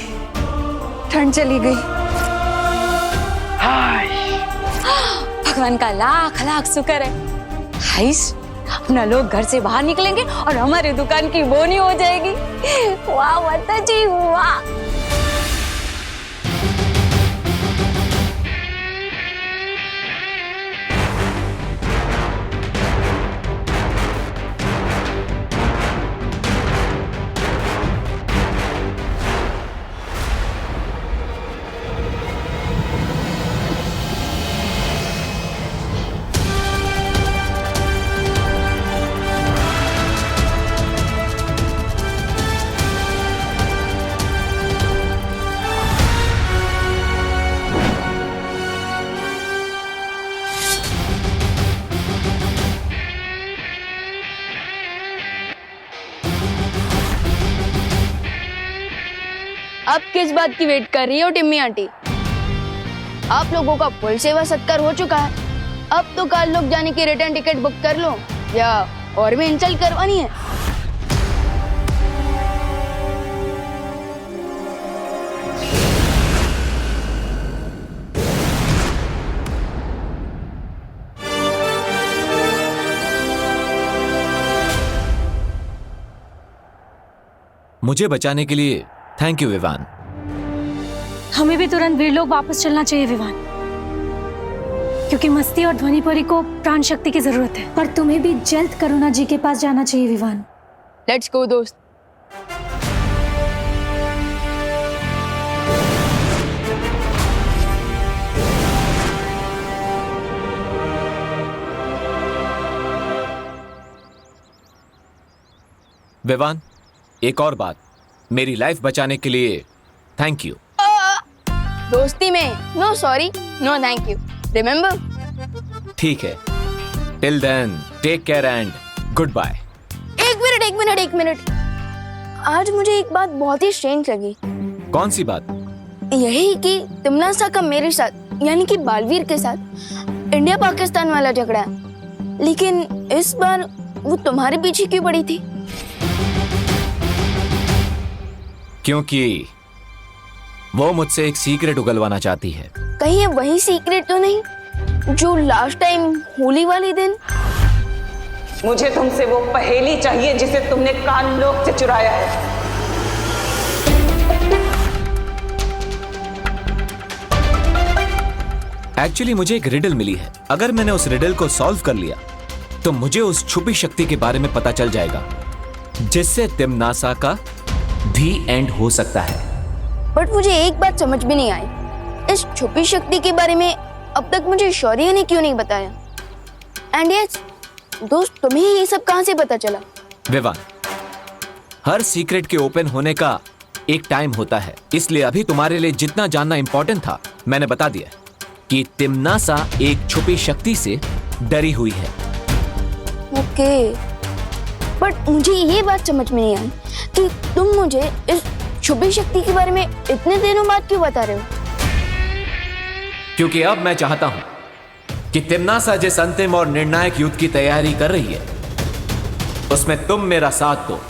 [SPEAKER 4] ठंड चली गई।
[SPEAKER 9] भगवान का लाख लाख शुक्र है। हाइस, अपना लोग घर से बाहर निकलेंगे और हमारी दुकान की बोनी हो जाएगी। वाह माता जी वाह।
[SPEAKER 1] अब किस बात की वेट कर रही हो टिम्मी आंटी? आप लोगों का फुल सेवा सत्कार हो चुका है। अब तो काल लोग जाने की रिटर्न टिकट बुक कर लो, या और भी इंसल्ट करवानी है?
[SPEAKER 10] मुझे बचाने के लिए थैंक यू विवान।
[SPEAKER 15] हमें भी तुरंत वीर लोग वापस चलना चाहिए विवान, क्योंकि मस्ती और ध्वनिपुरी को प्राण शक्ति की जरूरत है। पर तुम्हें भी जल्द करुणा जी के पास जाना चाहिए विवान।
[SPEAKER 1] लेट्स गो दोस्त।
[SPEAKER 10] विवान, एक और बात, मेरी लाइफ बचाने के लिए थैंक यू।
[SPEAKER 1] दोस्ती में no sorry no thank you, remember?
[SPEAKER 10] ठीक है, till then take care and goodbye.
[SPEAKER 1] एक मिनट। आज मुझे एक बात बहुत ही स्ट्रेंज लगी।
[SPEAKER 10] कौन सी बात?
[SPEAKER 1] यही कि तिमनासा का मेरे साथ यानी कि बालवीर के साथ इंडिया पाकिस्तान वाला झगड़ा है, लेकिन इस बार वो तुम्हारे पीछे क्यों पड़ी थी?
[SPEAKER 10] क्योंकि वो मुझसे एक सीक्रेट उगलवाना चाहती है।
[SPEAKER 1] कहीं ये वही सीक्रेट तो नहीं जो लास्ट टाइम होली वाले दिन?
[SPEAKER 4] मुझे तुमसे वो पहेली चाहिए जिसे तुमने कानलोक से चुराया है।
[SPEAKER 10] एक्चुअली मुझे एक रिडल मिली है। अगर मैंने उस रिडल को सॉल्व कर लिया तो मुझे उस छुपी शक्ति के बारे में पता चल जाएगा, जिससे तिमनासा का भी एंड हो सकता है।
[SPEAKER 1] बट मुझे एक बात समझ में नहीं आई, इस छुपी शक्ति के बारे में अब तक मुझे शौर्य ने क्यों नहीं बताया? एंड यस दोस्त, तुम्हें ये सब कहां से पता चला?
[SPEAKER 10] विवान, हर सीक्रेट के ओपन होने का एक टाइम होता है, इसलिए अभी तुम्हारे लिए जितना जानना इंपॉर्टेंट था मैंने बता दिया कि तिमनासा एक छुपी शक्ति से डरी हुई है।
[SPEAKER 1] ओके, बट मुझे ये बात समझ में नहीं आई कि तुम मुझे इस छुपी शक्ति के बारे में इतने दिनों बाद क्यों बता रहे हो?
[SPEAKER 10] क्योंकि अब मैं चाहता हूं कि तिमनासा जिस अंतिम और निर्णायक युद्ध की तैयारी कर रही है उसमें तुम मेरा साथ दो।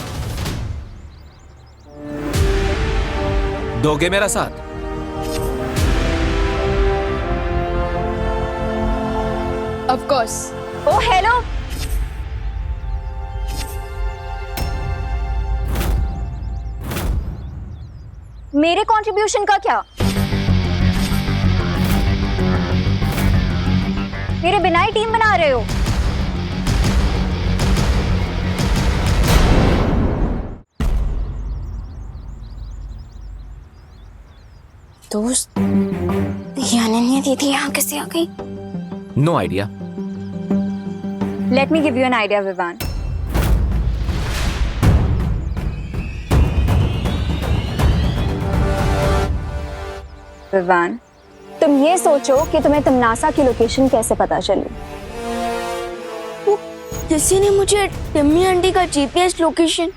[SPEAKER 10] दोगे मेरा साथ?
[SPEAKER 1] Of course.
[SPEAKER 6] ओ हेलो, मेरे कंट्रीब्यूशन का क्या? मेरे बिना ही टीम बना रहे हो?
[SPEAKER 1] दोस्त, ये अनन्या दीदी यहाँ कैसे आ गई?
[SPEAKER 10] No idea.
[SPEAKER 6] Let me give you an idea Vivaan. Vivaan, तुम ये सोचो कि तुम्हें तिमनासा की लोकेशन कैसे पता चली?
[SPEAKER 1] किसी ने मुझे टिम्मी आंटी का जीपीएस लोकेशन।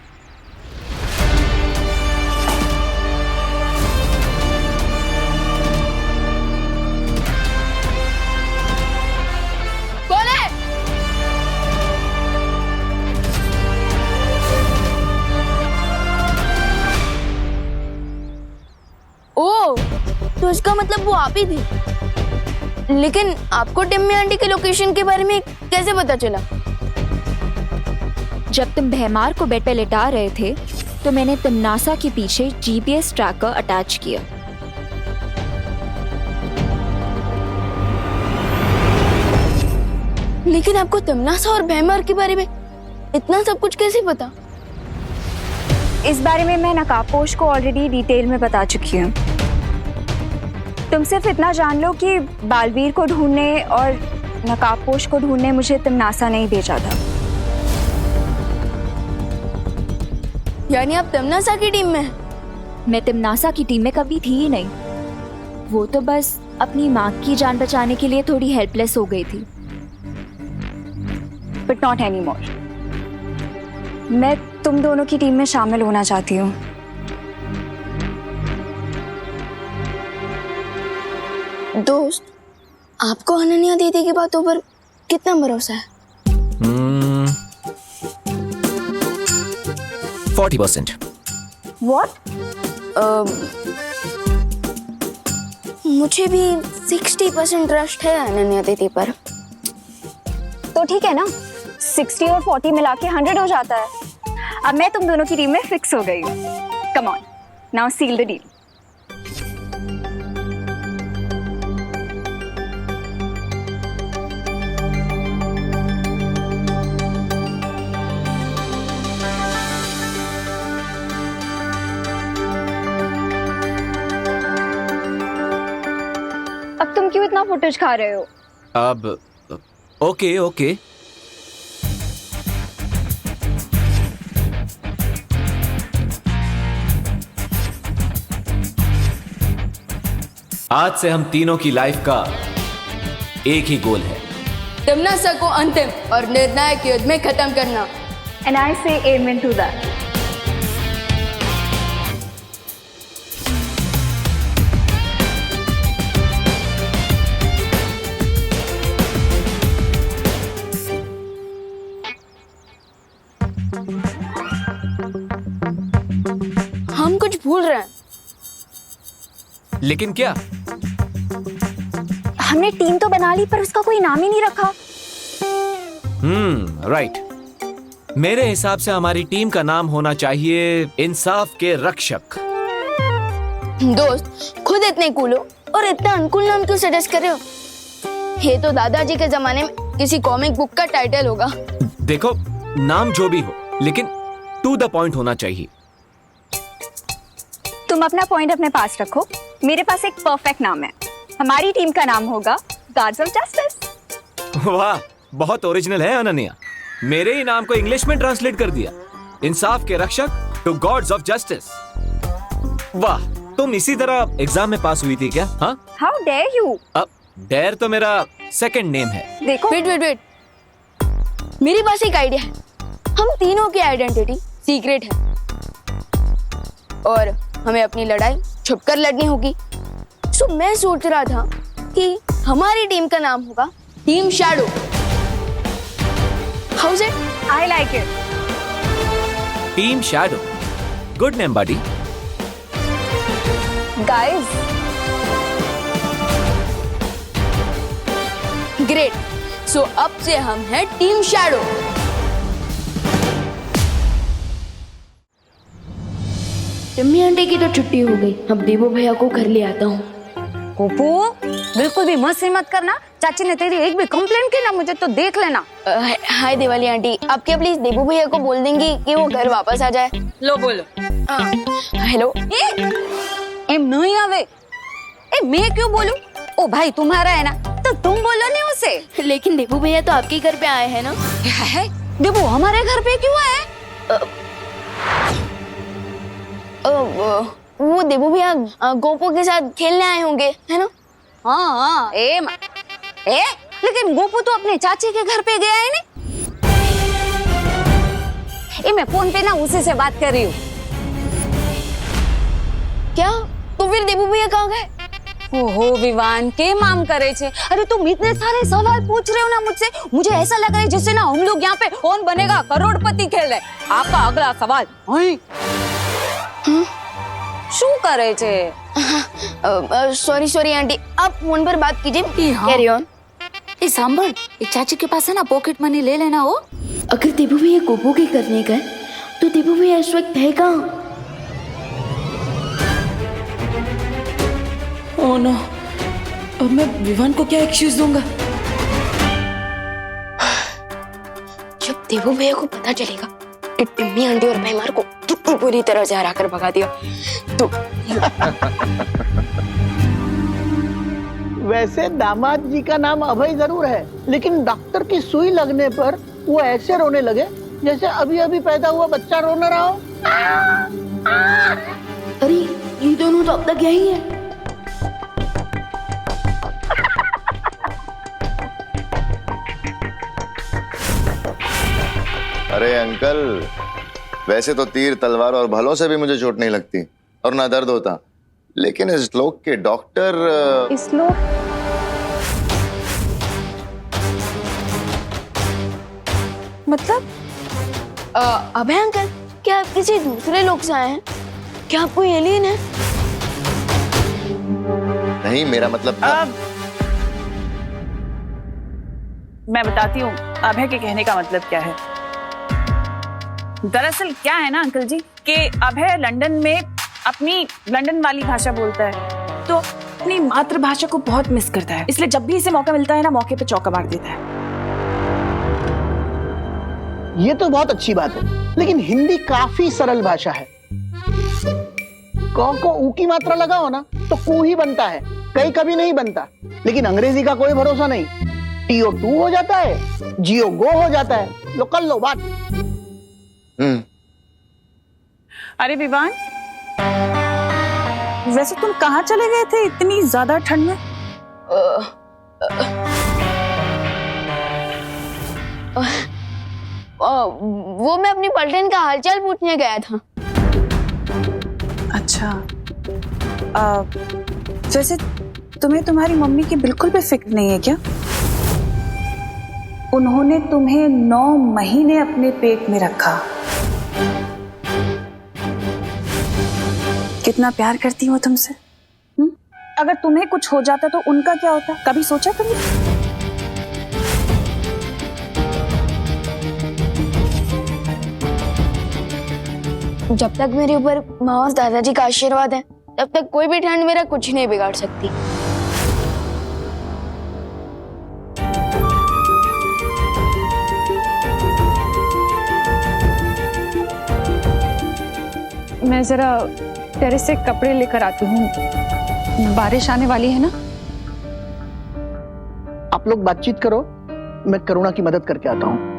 [SPEAKER 1] कौन है? ओ, तो इसका मतलब वो आप ही थी। लेकिन आपको टिम्मी आंटी के लोकेशन के बारे में कैसे पता चला?
[SPEAKER 8] जब तुम भैमार को बेड पे लिटा रहे थे तो मैंने तिमनासा के पीछे जीपीएस ट्रैकर अटैच किया।
[SPEAKER 1] लेकिन आपको तिमनासा और भैमार के बारे में इतना सब कुछ कैसे पता?
[SPEAKER 6] इस बारे में मैं नकाबपोश को ऑलरेडी डिटेल में बता चुकी हूँ। तुम सिर्फ इतना जान लो कि बालवीर को ढूंढने और नकाबपोश को ढूंढने मुझे तिमनासा नहीं भेजा था।
[SPEAKER 1] यानी आप तिमनासा की टीम में हैं?
[SPEAKER 8] मैं तिमनासा की टीम में कभी थी ही नहीं। वो तो बस अपनी माँ की जान बचाने के लिए थोड़ी हेल्पलेस हो गई थी।
[SPEAKER 6] But not any more. मैं तुम दोनों की टीम में शामिल होना चाहती हूँ।
[SPEAKER 1] दोस्त, आपको अनन्या दीदी की बातों पर कितना भरोसा है?
[SPEAKER 10] 40%।
[SPEAKER 6] व्हाट?
[SPEAKER 1] मुझे भी 60% ट्रस्ट है अनन्या दीदी पर।
[SPEAKER 6] तो ठीक है ना, 60 और 40 मिला के 100 हो जाता है। अब मैं तुम दोनों की टीम में फिक्स हो गई हूँ। Come on, now seal the deal. अब तुम क्यों इतना फुटेज खा रहे हो?
[SPEAKER 10] अब ओके ओके। आज से हम तीनों की लाइफ का एक ही गोल है,
[SPEAKER 1] तिम्नासा को अंतिम और निर्णायक युद्ध में खत्म करना।
[SPEAKER 6] एंड आई से एमेन टू दैट।
[SPEAKER 1] हम कुछ भूल रहे हैं।
[SPEAKER 10] लेकिन क्या?
[SPEAKER 6] हमने टीम तो बना ली पर उसका कोई नाम ही नहीं रखा।
[SPEAKER 10] राइट। मेरे हिसाब से हमारी टीम का नाम होना चाहिए इंसाफ के रक्षक।
[SPEAKER 1] दोस्त, खुद इतने कूल हो और इतना अनकूल नाम क्यों सजेस्ट कर रहे हो? ये तो दादाजी के जमाने में किसी कॉमिक बुक का टाइटल होगा।
[SPEAKER 10] देखो, नाम जो भी हो लेकिन टू द पॉइंट होना चाहिए।
[SPEAKER 6] तुम अपना पॉइंट अपने पास रखो। मेरे पास एक परफेक्ट नाम है। हमारी टीम का नाम होगा गार्ड्स ऑफ जस्टिस।
[SPEAKER 10] वाह, बहुत ओरिजिनल है अनन्या। मेरे ही नाम को इंग्लिश में ट्रांसलेट कर दिया, इंसाफ के रक्षक टू गॉड्स ऑफ जस्टिस। वाह, तुम इसी तरह एग्जाम में पास हुई थी क्या? हाँ,
[SPEAKER 6] हाउ डेयर यू।
[SPEAKER 10] डेयर तो मेरा सेकंड नेम है।
[SPEAKER 6] देखो,
[SPEAKER 1] वेट, मेरे पास एक आइडिया है। हम तीनों की आइडेंटिटी सीक्रेट है और हमें अपनी लड़ाई छुपकर लड़नी होगी। सो मैं सोच रहा था कि हमारी टीम का नाम होगा team shadow. How's it?
[SPEAKER 6] I like it.
[SPEAKER 10] Team shadow, good name buddy.
[SPEAKER 6] Guys,
[SPEAKER 1] great. So अब से हम हैं टीम शैडो। टिम्मी आंटी की तो छुट्टी हो गई। अब देवो भैया को घर ले आता हूँ।
[SPEAKER 9] गोपू, बिल्कुल भी मस्ती मत करना। चाची ने तेरी एक भी कंप्लेंट की ना, मुझे तो देख लेना।
[SPEAKER 1] हाय दिवाली आंटी, आप क्या प्लीज देवो भैया को बोल देंगी कि वो घर वापस आ जाए?
[SPEAKER 9] लो बोलो।
[SPEAKER 1] हेलो।
[SPEAKER 9] एम नहीं आवे। मैं क्यों बोलूं? ओ भाई तुम्हारा है ना, तो तुम बोलो नहीं उसे।
[SPEAKER 1] लेकिन देवो भैया तो आपके घर पे आए हैं ना?
[SPEAKER 9] है? देवो हमारे घर पे क्यों आए?
[SPEAKER 1] वो देवो भैया गोपू के साथ खेलने आए होंगे, है ना?
[SPEAKER 9] हाँ, लेकिन गोपू तो अपने चाची के घर पे गया है ना। मैं फोन पे ना उसी से बात कर रही हूँ।
[SPEAKER 1] क्या? तो फिर देवो भैया कहाँ गए?
[SPEAKER 9] ओहो विवान, के माम करे छे? अरे तुम इतने सारे सवाल पूछ रहे हो ना मुझसे, मुझे ऐसा लग रहा है जैसे ना हम लोग यहाँ पे कौन बनेगा करोड़पति खेल रहे। आपका अगला सवाल। શું કરે છે?
[SPEAKER 1] सॉरी आंटी, आप फोन पर बात कीजिए। Carry on.
[SPEAKER 9] ये सांभर, ये चाची के पास है ना पॉकेट मनी ले लेना हो।
[SPEAKER 1] अगर देवो भैया गोपू के करने गए तो देवो भैया इस वक्त है कहाँ?
[SPEAKER 3] ओह नो, अब मैं विवान को क्या एक्सक्यूज दूंगा?
[SPEAKER 1] जब देवो भैया को पता चलेगा कि टिम्मी आंटी और भैमार को कितनी बुरी तरह से हरा कर भगा दिया तो
[SPEAKER 12] वैसे दामाद जी का नाम अभय जरूर है, लेकिन डॉक्टर की सुई लगने पर वो ऐसे रोने लगे जैसे अभी अभी पैदा हुआ बच्चा रो न रहा हो।
[SPEAKER 1] अरे ये दोनों तो अब तक यही है।
[SPEAKER 5] अरे अंकल, वैसे तो तीर तलवार और भलों से भी मुझे चोट नहीं लगती और ना दर्द होता, लेकिन इस लोग के डॉक्टर
[SPEAKER 6] इस लोग
[SPEAKER 4] मतलब?
[SPEAKER 1] अभय अंकल, क्या आप किसी दूसरे लोग से आए हैं? क्या आप कोई एलियन है?
[SPEAKER 5] नहीं, मेरा मतलब था।
[SPEAKER 4] मैं बताती हूँ अभय के कहने का मतलब क्या है। दरअसल क्या है ना अंकल जी कि अभय लंदन में अपनी लंदन वाली भाषा बोलता है, तो अपनी मातृभाषा को बहुत मिस करता है। इसलिए जब भी इसे मौका मिलता है ना, मौके पे चौका मार देता है।
[SPEAKER 12] ये तो बहुत अच्छी बात है, लेकिन हिंदी काफी सरल भाषा है। क को ऊ की मात्रा लगाओ ना तो कू ही बनता है, कई कभी नहीं बनता। लेकिन अंग्रेजी का कोई भरोसा नहीं, टीओ टू हो जाता है, जियो गो हो जाता है। लो कर लो बात।
[SPEAKER 4] अरे विवान, वैसे तुम कहाँ चले गए थे इतनी ज्यादा ठंड में?
[SPEAKER 1] वो मैं अपनी पलटन का हालचाल पूछने गया था।
[SPEAKER 4] अच्छा, वैसे तुम्हें तुम्हारी मम्मी की बिल्कुल भी फिक्र नहीं है क्या? उन्होंने तुम्हें 9 महीने अपने पेट में रखा। कितना प्यार करती हो तुमसे। अगर तुम्हें कुछ हो जाता तो उनका क्या होता, कभी सोचा तुमने?
[SPEAKER 1] जब तक मेरे ऊपर माँ और दादाजी का आशीर्वाद है, तब तक कोई भी ठंड मेरा कुछ नहीं बिगाड़ सकती।
[SPEAKER 2] मैं जरा टेरेस से कपड़े लेकर आती हूँ, बारिश आने वाली है ना।
[SPEAKER 12] आप लोग बातचीत करो, मैं करुणा की मदद करके आता हूँ।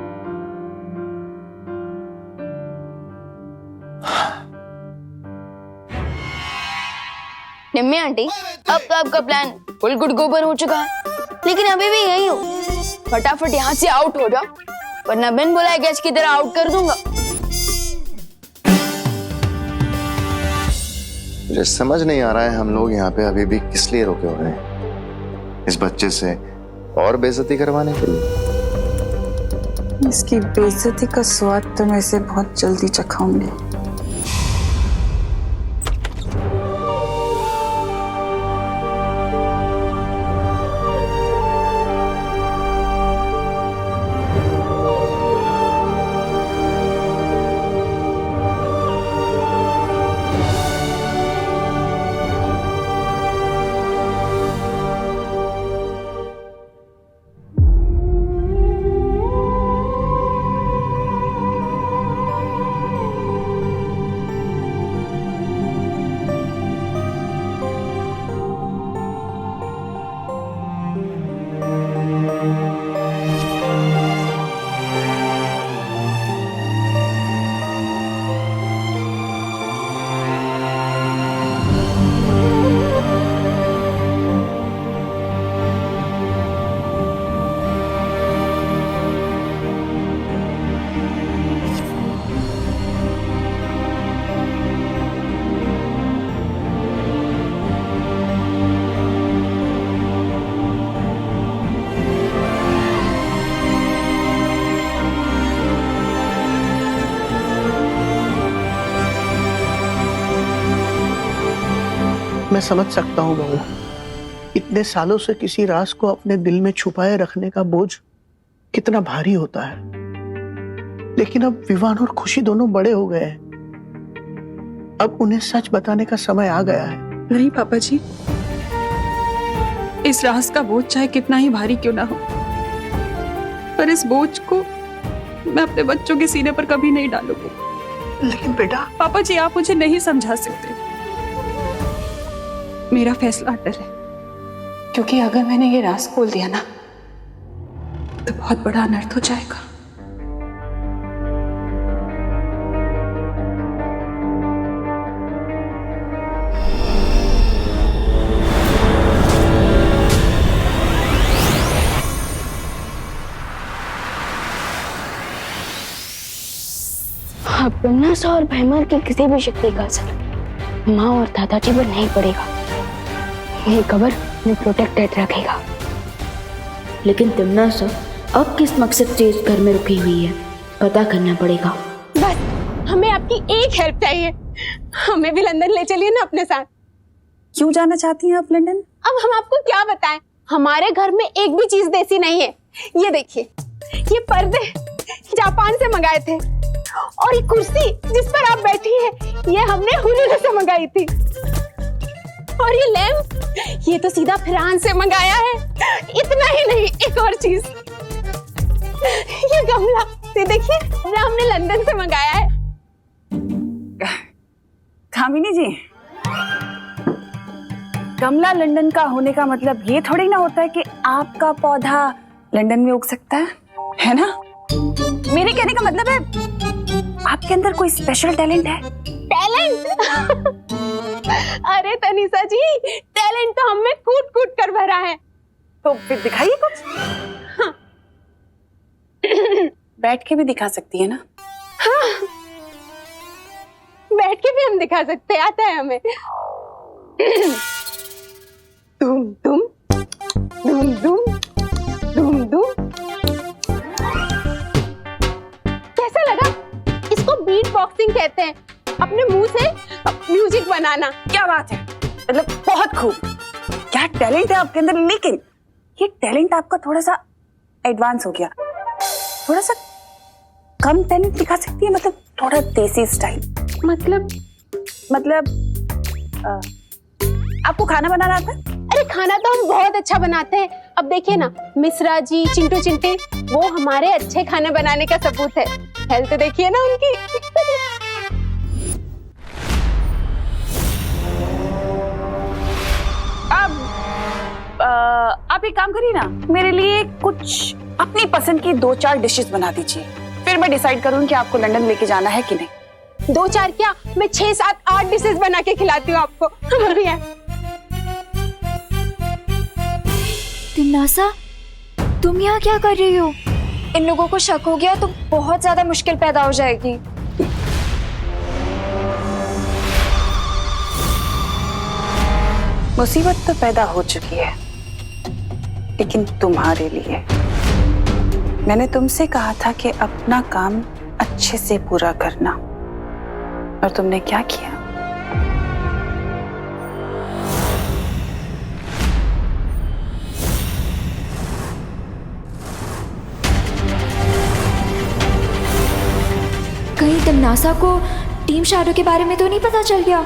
[SPEAKER 1] निम्मी आंटी, अब तो आपका प्लान फुल गुड गोबर हो चुका है, लेकिन अभी भी यही हो। फटाफट यहाँ से आउट हो जाओ, वरना बिन बुलाए गेस्ट की तरह आउट कर दूंगा।
[SPEAKER 5] मुझे समझ नहीं आ रहा है हम लोग यहाँ पे अभी भी किस लिए रुके हुए हैं। इस बच्चे से और बेइज्जती करवाने के लिए?
[SPEAKER 4] इसकी बेइज्जती का स्वाद तो मैं इसे बहुत जल्दी चखाऊंगी।
[SPEAKER 12] मैं समझ सकता हूँ बहू, इतने सालों से किसी राज को अपने दिल में छुपाए रखने का बोझ कितना भारी होता है। लेकिन अब विवान और खुशी दोनों बड़े हो गए हैं, अब उन्हें सच बताने का समय आ गया है।
[SPEAKER 4] नहीं पापा जी, इस राज का बोझ चाहे कितना ही भारी क्यों ना हो, पर इस बोझ को मैं अपने बच्चों के सीने पर कभी नहीं डालूंगी।
[SPEAKER 12] लेकिन बेटा।
[SPEAKER 4] पापा जी, आप मुझे नहीं समझा सकते। मेरा फैसला अटल है, क्योंकि अगर मैंने ये राज खोल दिया ना तो बहुत बड़ा अनर्थ हो जाएगा।
[SPEAKER 1] अब तमन्ना और भैमार की किसी भी शक्ति का असर माँ और दादाजी पर नहीं पड़ेगा। ये कबर में प्रोटेक्टेड रखेगा। लेकिन तमन्ना अब किस मकसद से इस घर में रुकी हुई है? पता करना पड़ेगा।
[SPEAKER 2] बस हमें आपकी एक हेल्प चाहिए, हमें भी लंदन ले चलिए ना अपने साथ।
[SPEAKER 4] क्यों जाना चाहती हैं आप लंदन?
[SPEAKER 2] अब हम आपको क्या बताएं, हमारे घर में एक भी चीज देसी नहीं है। ये देखिए, ये पर्दे जापान से मंगाए थे, और ये कुर्सी जिस पर आप बैठी हैं ये हमने हुलूलू से मंगाई थी, और ये लैम्प ये तो सीधा फ्रांस से मंगाया है। इतना ही नहीं, एक और चीज, ये गमला ये देखिए ये हमने लंदन से मंगाया है।
[SPEAKER 4] कामिनी जी, गमला लंदन का होने का मतलब ये थोड़ी ना होता है कि आपका पौधा लंदन में उग सकता है ना? मेरे कहने का मतलब है आपके अंदर कोई स्पेशल टैलेंट है।
[SPEAKER 2] टैलेंट? अरे तनीषा जी, टैलेंट तो हमें कूट कूट कर भरा है।
[SPEAKER 4] तो फिर दिखाइए कुछ।
[SPEAKER 2] हाँ।
[SPEAKER 4] बैठ के भी दिखा सकती है ना?
[SPEAKER 2] हाँ, बैठ के भी हम दिखा सकते हैं, आता है हमें। दुम दुम दुम दुम दुम दुम। कैसा लगा? इसको बीट बॉक्सिंग कहते हैं, अपने मुंह से म्यूजिक बनाना।
[SPEAKER 4] क्या बात है, मतलब बहुत खूब। क्या टैलेंट है आपके अंदर, लेकिन ये टैलेंट आपका थोड़ा सा एडवांस हो गया। थोड़ा सा कम टैलेंट दिखा सकती है, मतलब थोड़ा देसी स्टाइल। मतलब आपको खाना बनाना आता है?
[SPEAKER 2] अरे खाना तो हम बहुत अच्छा बनाते हैं। अब देखिए ना, मिश्रा जी, चिंटू चिंटी, वो हमारे अच्छे खाने बनाने का सबूत है। हेल्थ देखिए ना उनकी।
[SPEAKER 4] आप एक काम करिए ना, मेरे लिए कुछ अपनी पसंद की 2-4 डिशेस बना दीजिए, फिर मैं डिसाइड करूँ कि आपको लंदन लेके जाना है कि नहीं।
[SPEAKER 2] 2-4 क्या, मैं 6, 7, 8 डिशेस बना के खिलाती हूँ आपको। बढ़िया।
[SPEAKER 8] तिमनासा, तुम यहाँ क्या कर रही हो? इन लोगों को शक हो गया तो बहुत ज्यादा मुश्किल पैदा हो जाएगी।
[SPEAKER 4] मुसीबत तो पैदा हो चुकी है, लेकिन तुम्हारे लिए। मैंने तुमसे कहा था कि अपना काम अच्छे से पूरा करना, और तुमने क्या किया?
[SPEAKER 8] कहीं तिमनासा को टीम शैडो के बारे में तो नहीं पता चल गया?